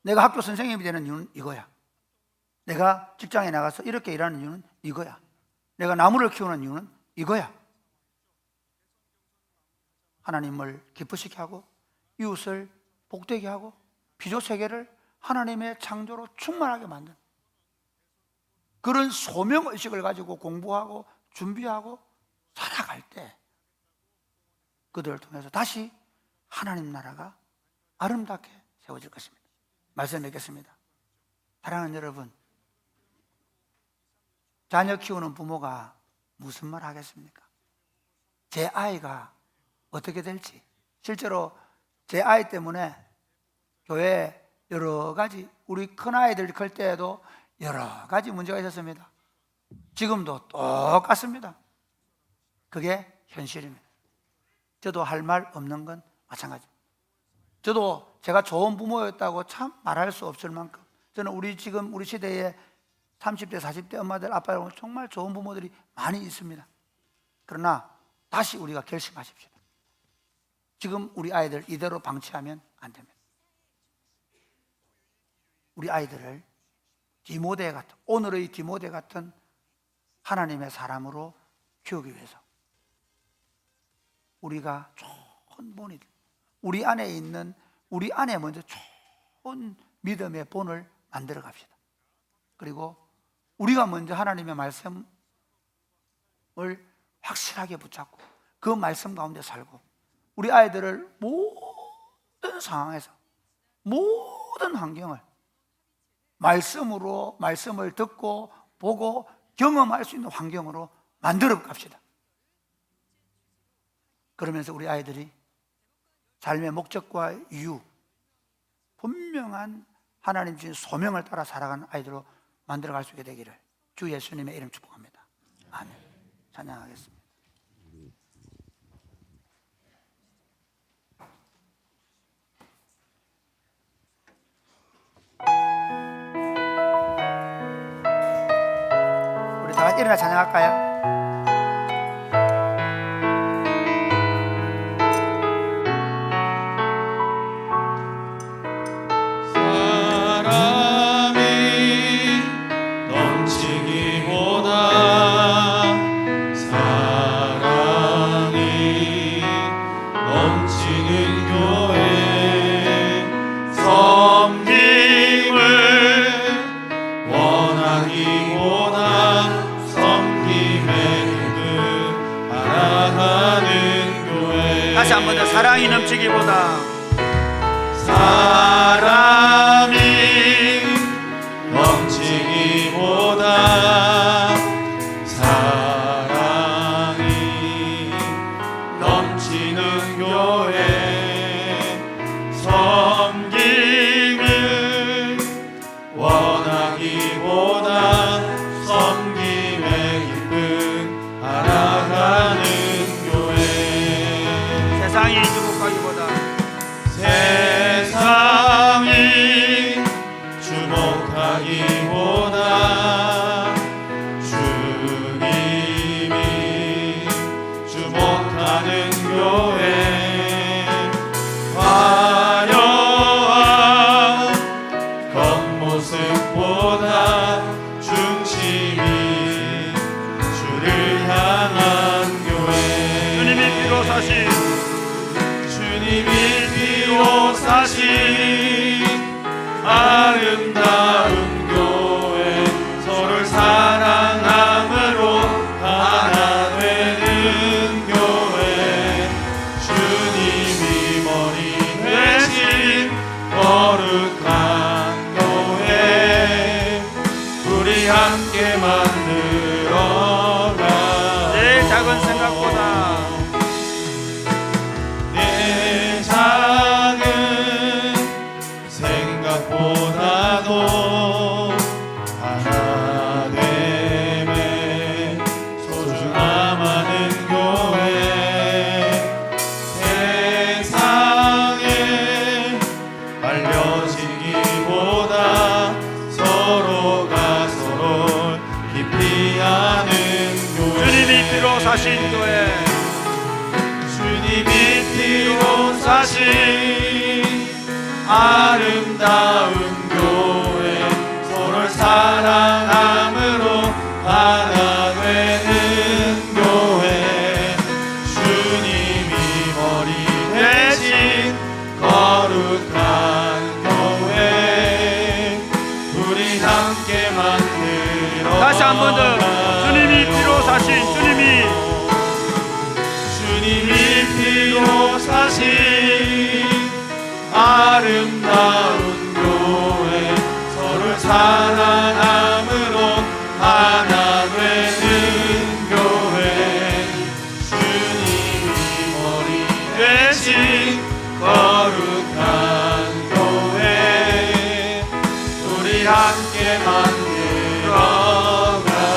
내가 학교 선생님이 되는 이유는 이거야. 내가 직장에 나가서 이렇게 일하는 이유는 이거야. 내가 나무를 키우는 이유는 이거야. 하나님을 기쁘시게 하고 이웃을 복되게 하고 피조세계를 하나님의 창조로 충만하게 만든 그런 소명의식을 가지고 공부하고 준비하고 살아갈 때 그들을 통해서 다시 하나님 나라가 아름답게 세워질 것입니다. 말씀 맺겠습니다. 사랑하는 여러분, 자녀 키우는 부모가 무슨 말 하겠습니까? 제 아이가 어떻게 될지, 실제로 제 아이 때문에 교회에 여러 가지 우리 큰아이들 클 때에도 여러 가지 문제가 있었습니다. 지금도 똑같습니다. 그게 현실입니다. 저도 할 말 없는 건 마찬가지입니다. 저도 제가 좋은 부모였다고 참 말할 수 없을 만큼 저는 지금 우리 시대에 30대, 40대 엄마들, 아빠들 정말 좋은 부모들이 많이 있습니다. 그러나 다시 우리가 결심하십시오. 지금 우리 아이들 이대로 방치하면 안 됩니다. 우리 아이들을 디모데 같은, 오늘의 디모데 같은 하나님의 사람으로 키우기 위해서 우리가 좋은 본이, 우리 안에 먼저 좋은 믿음의 본을 만들어 갑시다. 그리고 우리가 먼저 하나님의 말씀을 확실하게 붙잡고 그 말씀 가운데 살고 우리 아이들을 모든 상황에서 모든 환경을 말씀을 듣고 보고 경험할 수 있는 환경으로 만들어 갑시다. 그러면서 우리 아이들이 삶의 목적과 이유, 분명한 하나님 주신 소명을 따라 살아가는 아이들로 만들어갈 수 있게 되기를 주 예수님의 이름 축복합니다. 아멘. 찬양하겠습니다. 자, 일어나 찬양할까요? 사랑이 넘치기보다 사랑이 넘치는 교회 섬김을 원하기보다 섬김의 힘을 알아가는 교회. 다시 한 번 더. 사랑이 넘치기보다 사랑이 넘치기보다 사랑이 넘치는 교회 섬김을 원하기보다 섬김의 기쁨 알아가는 교회. 세상이 주목하기보다 세상이 주목하기보다 주님이 주목하는 교회 화려한 겉모습보다 중심이 주를 향한 교회. 주님이 피로 사신 주님이 피로 사신 아름다운 교회 서로를 사랑함으로 하나 되는 교회 주님이 머리 되신 거룩한 교회 우리 함께 만들어가 내 작은 생각보다 내 작은 생각보다도 하나 됨에 소중함 하는 교회 세상에 알려지기보다 서로가 서로를 깊이 아는 교회. 주님이 피로 사신 교회 주님이 피로 사신 아름다운 교회 서로를 사랑함으로 하나 되는 교회 주님이 머리 대신 거룩한 교회 우리 함께 만들어 다시 한 번 더. 주님이 피로 사신 주님이 피로 사신 아름다운 교회 서로를 사랑함으로 하나 되는 교회 주님이 머리 대신 거룩한 교회 우리 함께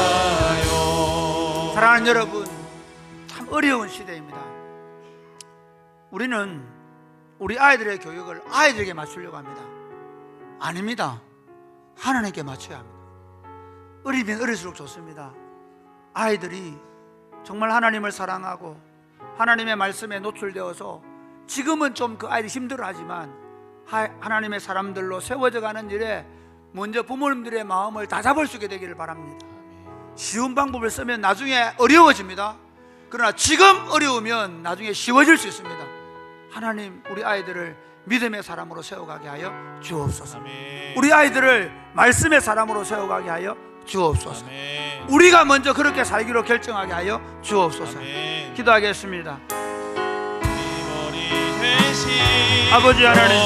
만들어가요. 사랑하는 여러분, 참 어려운 시대입니다. 우리는 우리 아이들의 교육을 아이들에게 맞추려고 합니다. 아닙니다. 하나님께 맞춰야 합니다. 어리면 어릴수록 좋습니다. 아이들이 정말 하나님을 사랑하고 하나님의 말씀에 노출되어서 지금은 좀 그 아이들이 힘들어하지만 하나님의 사람들로 세워져 가는 일에 먼저 부모님들의 마음을 다 잡을 수 있게 되기를 바랍니다. 쉬운 방법을 쓰면 나중에 어려워집니다. 그러나 지금 어려우면 나중에 쉬워질 수 있습니다. 하나님, 우리 아이들을 믿음의 사람으로 세워가게 하여 주옵소서. 아멘. 우리 아이들을 말씀의 사람으로 세워가게 하여 주옵소서. 아멘. 우리가 먼저 그렇게 살기로 결정하게 하여 주옵소서. 아멘. 기도하겠습니다. 아버지 하나님,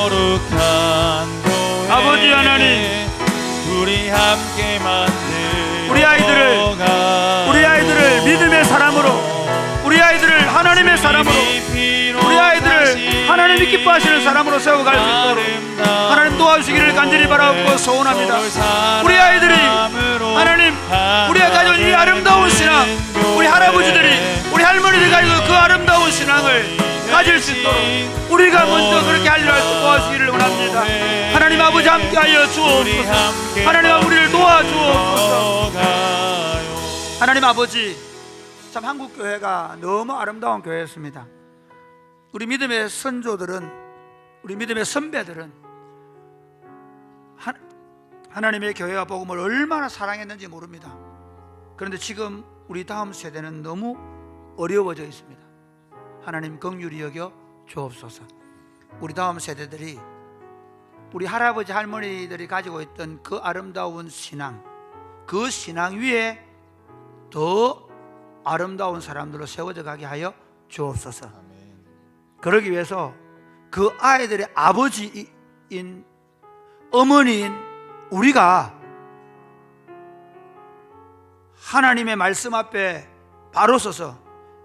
아버지 하나님, 우리 함께 만들 우리 아이들을 믿음의 사람으로, 우리 아이들을 하나님의 사람으로, 우리 아이들을 하나님이 기뻐하시는 사람으로 세워갈 수 있도록 하나님 도와주시기를 간절히 바라옵고 소원합니다. 우리 아이들이 하나님, 우리가 가진 이 아름다운 신앙, 우리 할아버지들이, 우리 할머니들이 가지고 그 아름다운 신앙을 가질 수 있도록 우리가 먼저 그렇게 하리라 도와주시기를 원합니다. 하나님 아버지 함께하여 주옵소서. 하나님 우리를 도와주옵소서. 하나님 아버지, 참 한국 교회가 너무 아름다운 교회였습니다. 우리 믿음의 선조들은, 우리 믿음의 선배들은 하나님의 교회와 복음을 얼마나 사랑했는지 모릅니다. 그런데 지금 우리 다음 세대는 너무 어려워져 있습니다. 하나님 긍휼히 여겨 주옵소서. 우리 다음 세대들이 우리 할아버지 할머니들이 가지고 있던 그 아름다운 신앙, 그 신앙 위에 더 아름다운 사람들로 세워져 가게 하여 주옵소서. 그러기 위해서 그 아이들의 아버지인, 어머니인 우리가 하나님의 말씀 앞에 바로 서서,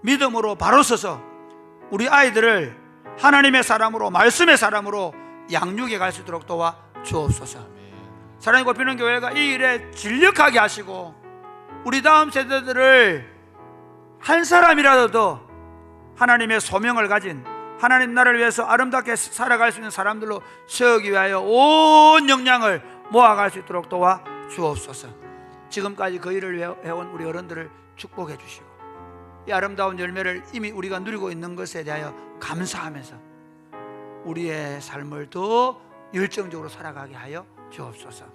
믿음으로 바로 서서 우리 아이들을 하나님의 사람으로, 말씀의 사람으로 양육해 갈 수 있도록 도와 주옵소서. 사랑이 곱히는 교회가 이 일에 진력하게 하시고 우리 다음 세대들을 한 사람이라도 더 하나님의 소명을 가진, 하나님 나라를 위해서 아름답게 살아갈 수 있는 사람들로 세우기 위하여 온 역량을 모아갈 수 있도록 도와 주옵소서. 지금까지 그 일을 해온 우리 어른들을 축복해 주시고 이 아름다운 열매를 이미 우리가 누리고 있는 것에 대하여 감사하면서 우리의 삶을 더 열정적으로 살아가게 하여 주옵소서.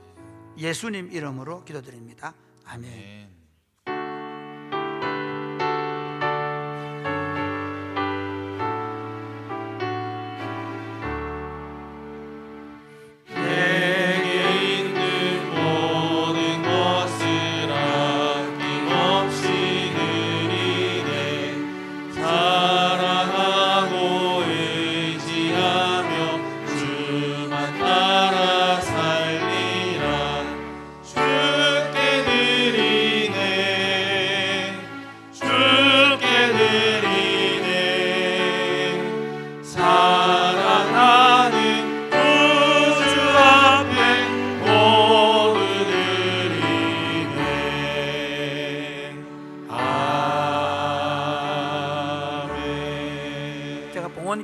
예수님 이름으로 기도드립니다. 아멘.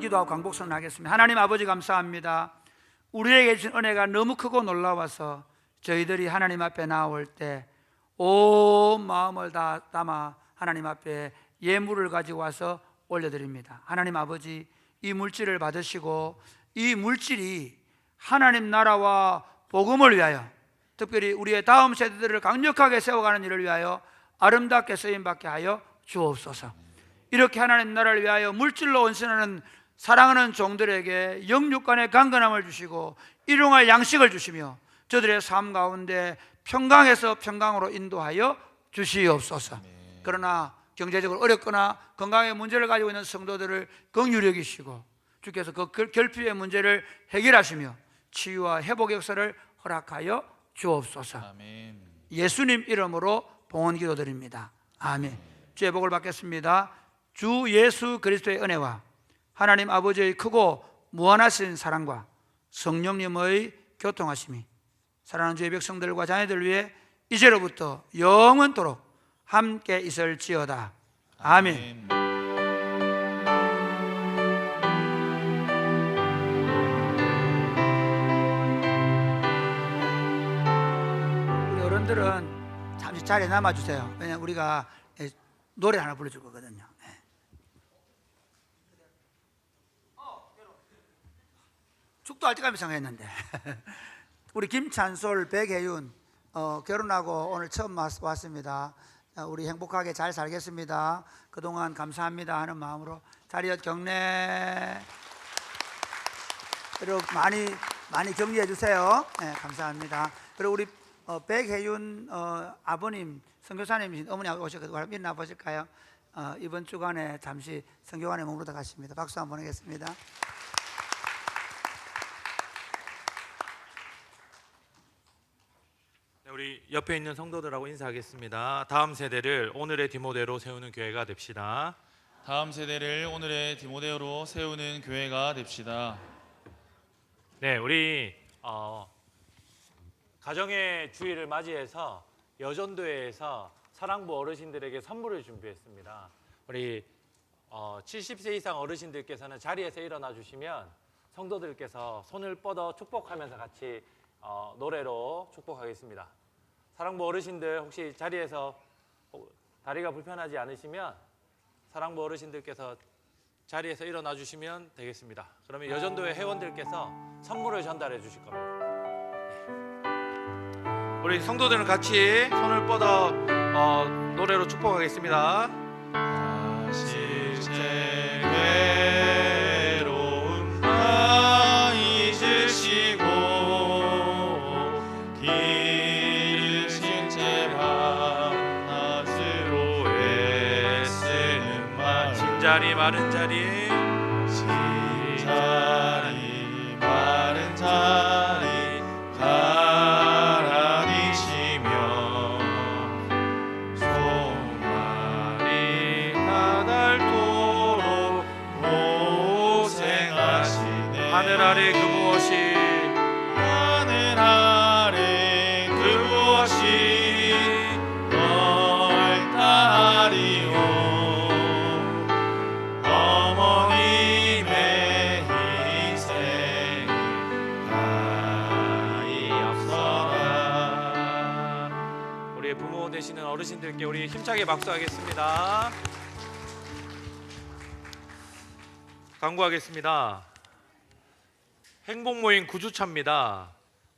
기도하고 광복선을 하겠습니다. 하나님 아버지 감사합니다. 우리에게 주신 은혜가 너무 크고 놀라워서 저희들이 하나님 앞에 나올 때 온 마음을 다 담아 하나님 앞에 예물을 가지고 와서 올려드립니다. 하나님 아버지, 이 물질을 받으시고 이 물질이 하나님 나라와 복음을 위하여, 특별히 우리의 다음 세대들을 강력하게 세워가는 일을 위하여 아름답게 쓰임받게 하여 주옵소서. 이렇게 하나님 나라를 위하여 물질로 헌신하는 사랑하는 종들에게 영육간의 강건함을 주시고 일용할 양식을 주시며 저들의 삶 가운데 평강에서 평강으로 인도하여 주시옵소서. 그러나 경제적으로 어렵거나 건강의 문제를 가지고 있는 성도들을 긍휼히 여기시고 주께서 그 결핍의 문제를 해결하시며 치유와 회복의 역사를 허락하여 주옵소서. 아멘. 예수님 이름으로 봉헌 기도드립니다. 아멘. 주의 복을 받겠습니다. 주 예수 그리스도의 은혜와 하나님 아버지의 크고 무한하신 사랑과 성령님의 교통하심이 사랑하는 주의 백성들과 자녀들 위해 이제로부터 영원토록 함께 있을지어다. 아멘. 우리 어른들은 잠시 자리에 남아주세요. 왜냐하면 우리가 노래 하나 불러줄 거거든요. 축도할 때까지 생각했는데 우리 김찬솔, 백혜윤 결혼하고 오늘 처음 왔습니다. 우리 행복하게 잘 살겠습니다. 그동안 감사합니다 하는 마음으로 자리에 격려 그리고 많이 격려해 주세요. 네, 감사합니다. 그리고 우리 백혜윤 아버님, 선교사님이신 어머니 오셨거든요. 일어나 보실까요? 이번 주간에 잠시 선교관에 머무르다 가십니다. 박수 한번 보내겠습니다. 우리 옆에 있는 성도들하고 인사하겠습니다. 다음 세대를 오늘의 디모데로 세우는 교회가 됩시다. 다음 세대를 오늘의 디모데로 세우는 교회가 됩시다. 네, 우리 가정의 주일을 맞이해서 여전도회에서 사랑부 어르신들에게 선물을 준비했습니다. 우리 70세 이상 어르신들께서는 자리에서 일어나 주시면 성도들께서 손을 뻗어 축복하면서 같이 노래로 축복하겠습니다. 사랑부 어르신들 혹시 자리에서 다리가 불편하지 않으시면 사랑부 어르신들께서 자리에서 일어나 주시면 되겠습니다. 그러면 여전도회 회원들께서 선물을 전달해 주실 겁니다. 우리 성도들은 같이 손을 뻗어 노래로 축복하겠습니다. 다시 제 괴로움 다 잊으시고 길으신 제 밤낮으로 애쓰는 마음 진자리 마른 자리 진자리 마른 자리 가라니시며 손발이 다닳도록 고생하시네 하늘 아래 그 무엇이 하늘 아래 그 무엇이 널 따리오 어머님의 희생이 가히 앞서라. 우리의 부모 되시는 어르신들께 우리 힘차게 박수하겠습니다. 강구하겠습니다. 행복모임 9주차입니다.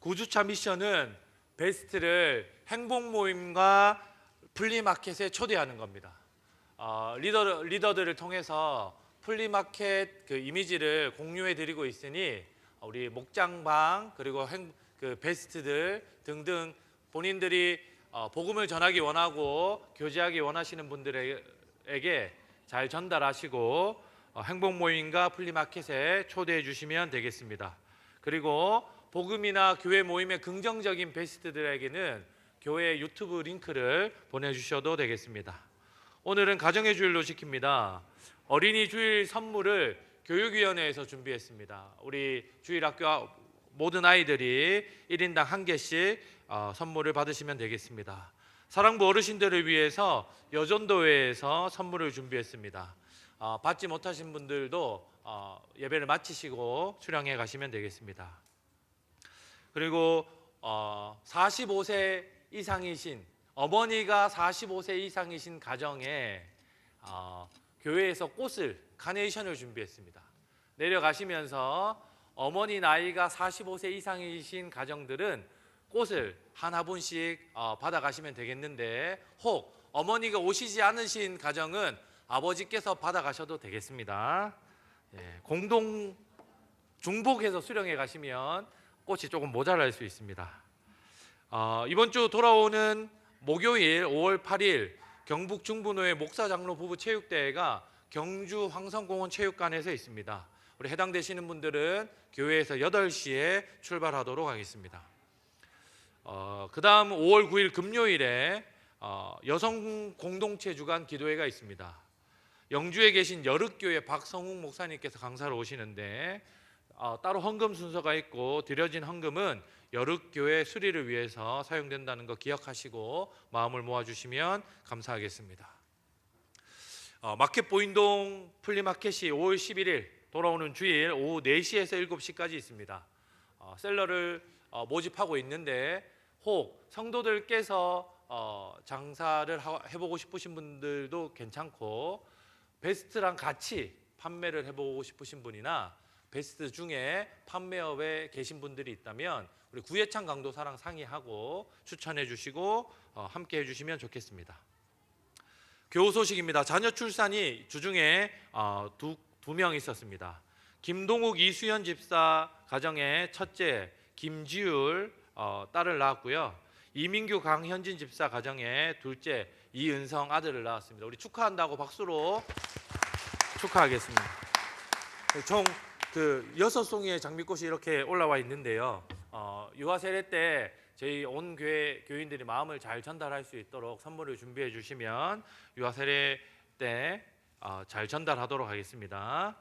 9주차 미션은 베스트를 행복모임과 플리마켓에 초대하는 겁니다. 리더들을 통해서 플리마켓 그 이미지를 공유해 드리고 있으니 우리 목장방 그리고 그 베스트들 등등 본인들이 복음을 전하기 원하고 교제하기 원하시는 분들에게 잘 전달하시고 행복모임과 플리마켓에 초대해 주시면 되겠습니다. 그리고 복음이나 교회 모임의 긍정적인 베스트들에게는 교회 유튜브 링크를 보내주셔도 되겠습니다. 오늘은 가정의 주일로 지킵니다. 어린이 주일 선물을 교육위원회에서 준비했습니다. 우리 주일학교 모든 아이들이 1인당 1개씩 선물을 받으시면 되겠습니다. 사랑부 어르신들을 위해서 여전도회에서 선물을 준비했습니다. 받지 못하신 분들도 예배를 마치시고 수령해 가시면 되겠습니다. 그리고 45세 이상이신 어머니가 45세 이상이신 가정에 교회에서 꽃을 카네이션을 준비했습니다. 내려가시면서 어머니 나이가 45세 이상이신 가정들은 꽃을 한 화분씩 받아가시면 되겠는데 혹 어머니가 오시지 않으신 가정은 아버지께서 받아가셔도 되겠습니다. 공동 중복해서 수령해 가시면 꽃이 조금 모자랄 수 있습니다. 이번 주 돌아오는 목요일 5월 8일 경북 중부노회 목사장로 부부 체육대회가 경주 황성공원 체육관에서 있습니다. 우리 해당되시는 분들은 교회에서 8시에 출발하도록 하겠습니다. 그 다음 5월 9일 금요일에 여성 공동체 주간 기도회가 있습니다. 영주에 계신 여륵교회 박성욱 목사님께서 강사로 오시는데 따로 헌금 순서가 있고 드려진 헌금은 여륵교회 수리를 위해서 사용된다는 거 기억하시고 마음을 모아주시면 감사하겠습니다. 마켓 보인동 플리마켓이 5월 11일 돌아오는 주일 오후 4시에서 7시까지 있습니다. 셀러를 모집하고 있는데 혹 성도들께서 장사를 해보고 싶으신 분들도 괜찮고 베스트랑 같이 판매를 해보고 싶으신 분이나 베스트 중에 판매업에 계신 분들이 있다면 우리 구예찬 강도사랑 상의하고 추천해 주시고 함께 해주시면 좋겠습니다. 교우 소식입니다. 자녀 출산이 주중에 두 명 있었습니다. 김동욱 이수연 집사 가정의 첫째 김지율 딸을 낳았고요. 이민규 강현진 집사 가정의 둘째 이은성 아들을 낳았습니다. 우리 축하한다고 박수로 축하하겠습니다. 총 6송이의 장미꽃이 이렇게 올라와 있는데요. 유아 세례 때 저희 온 교회 교인들이 마음을 잘 전달할 수 있도록 선물을 준비해 주시면 유아 세례 때 잘 전달하도록 하겠습니다.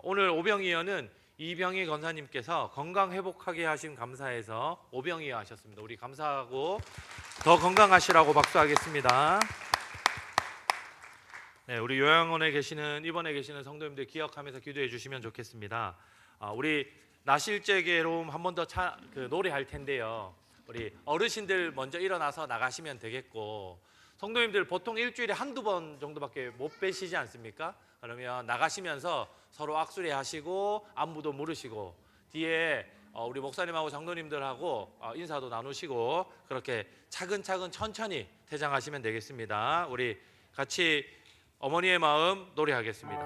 오늘 오병이어는 이병희 권사님께서 건강 회복하게 하신 감사해서 오병이어 하셨습니다. 우리 감사하고 더 건강하시라고 박수하겠습니다. 네, 우리 요양원에 계시는 입원해 계시는 성도님들 기억하면서 기도해 주시면 좋겠습니다. 우리 나실제 괴로움 한 번 더 노래할 텐데요. 우리 어르신들 먼저 일어나서 나가시면 되겠고 성도님들 보통 일주일에 한두 번 정도밖에 못 뵈시지 않습니까? 그러면 나가시면서 서로 악수례 하시고 안부도 물으시고 뒤에 우리 목사님하고 장로님들하고 인사도 나누시고 그렇게 차근차근 천천히 퇴장하시면 되겠습니다. 우리 같이 어머니의 마음 노래하겠습니다.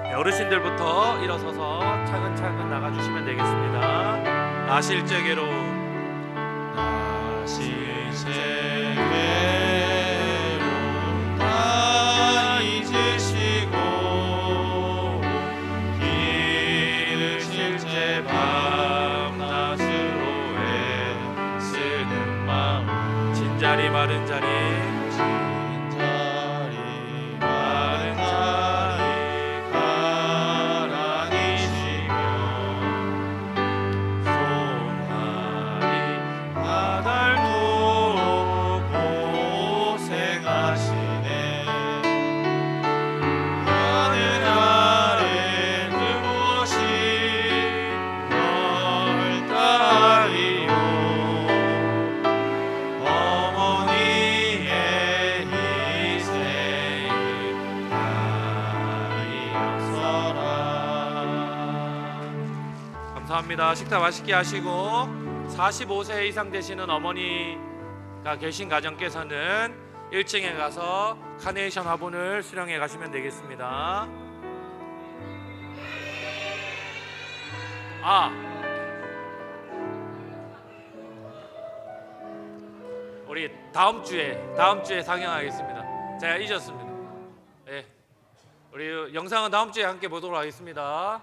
네, 어르신들부터 일어서서 차근차근 나가주시면 되겠습니다. 나실 제게로 다 잊으시고 기르실 제 밤낮으로 애쓰는 마음 진자리 마른 자리 마른 자리 가라니시며 송하리 나달도록 고생하시네 하늘 아래 그곳이 넓다리요 어머니의 희생을 다이어서라. 감사합니다. 식사 맛있게 하시고 45세 이상 되시는 어머니가 계신 가정께서는 1층에 가서 카네이션 화분을 수령해 가시면 되겠습니다. 우리 다음 주에 상영하겠습니다. 제가 잊었습니다. 네. 우리 영상은 다음 주에 함께 보도록 하겠습니다.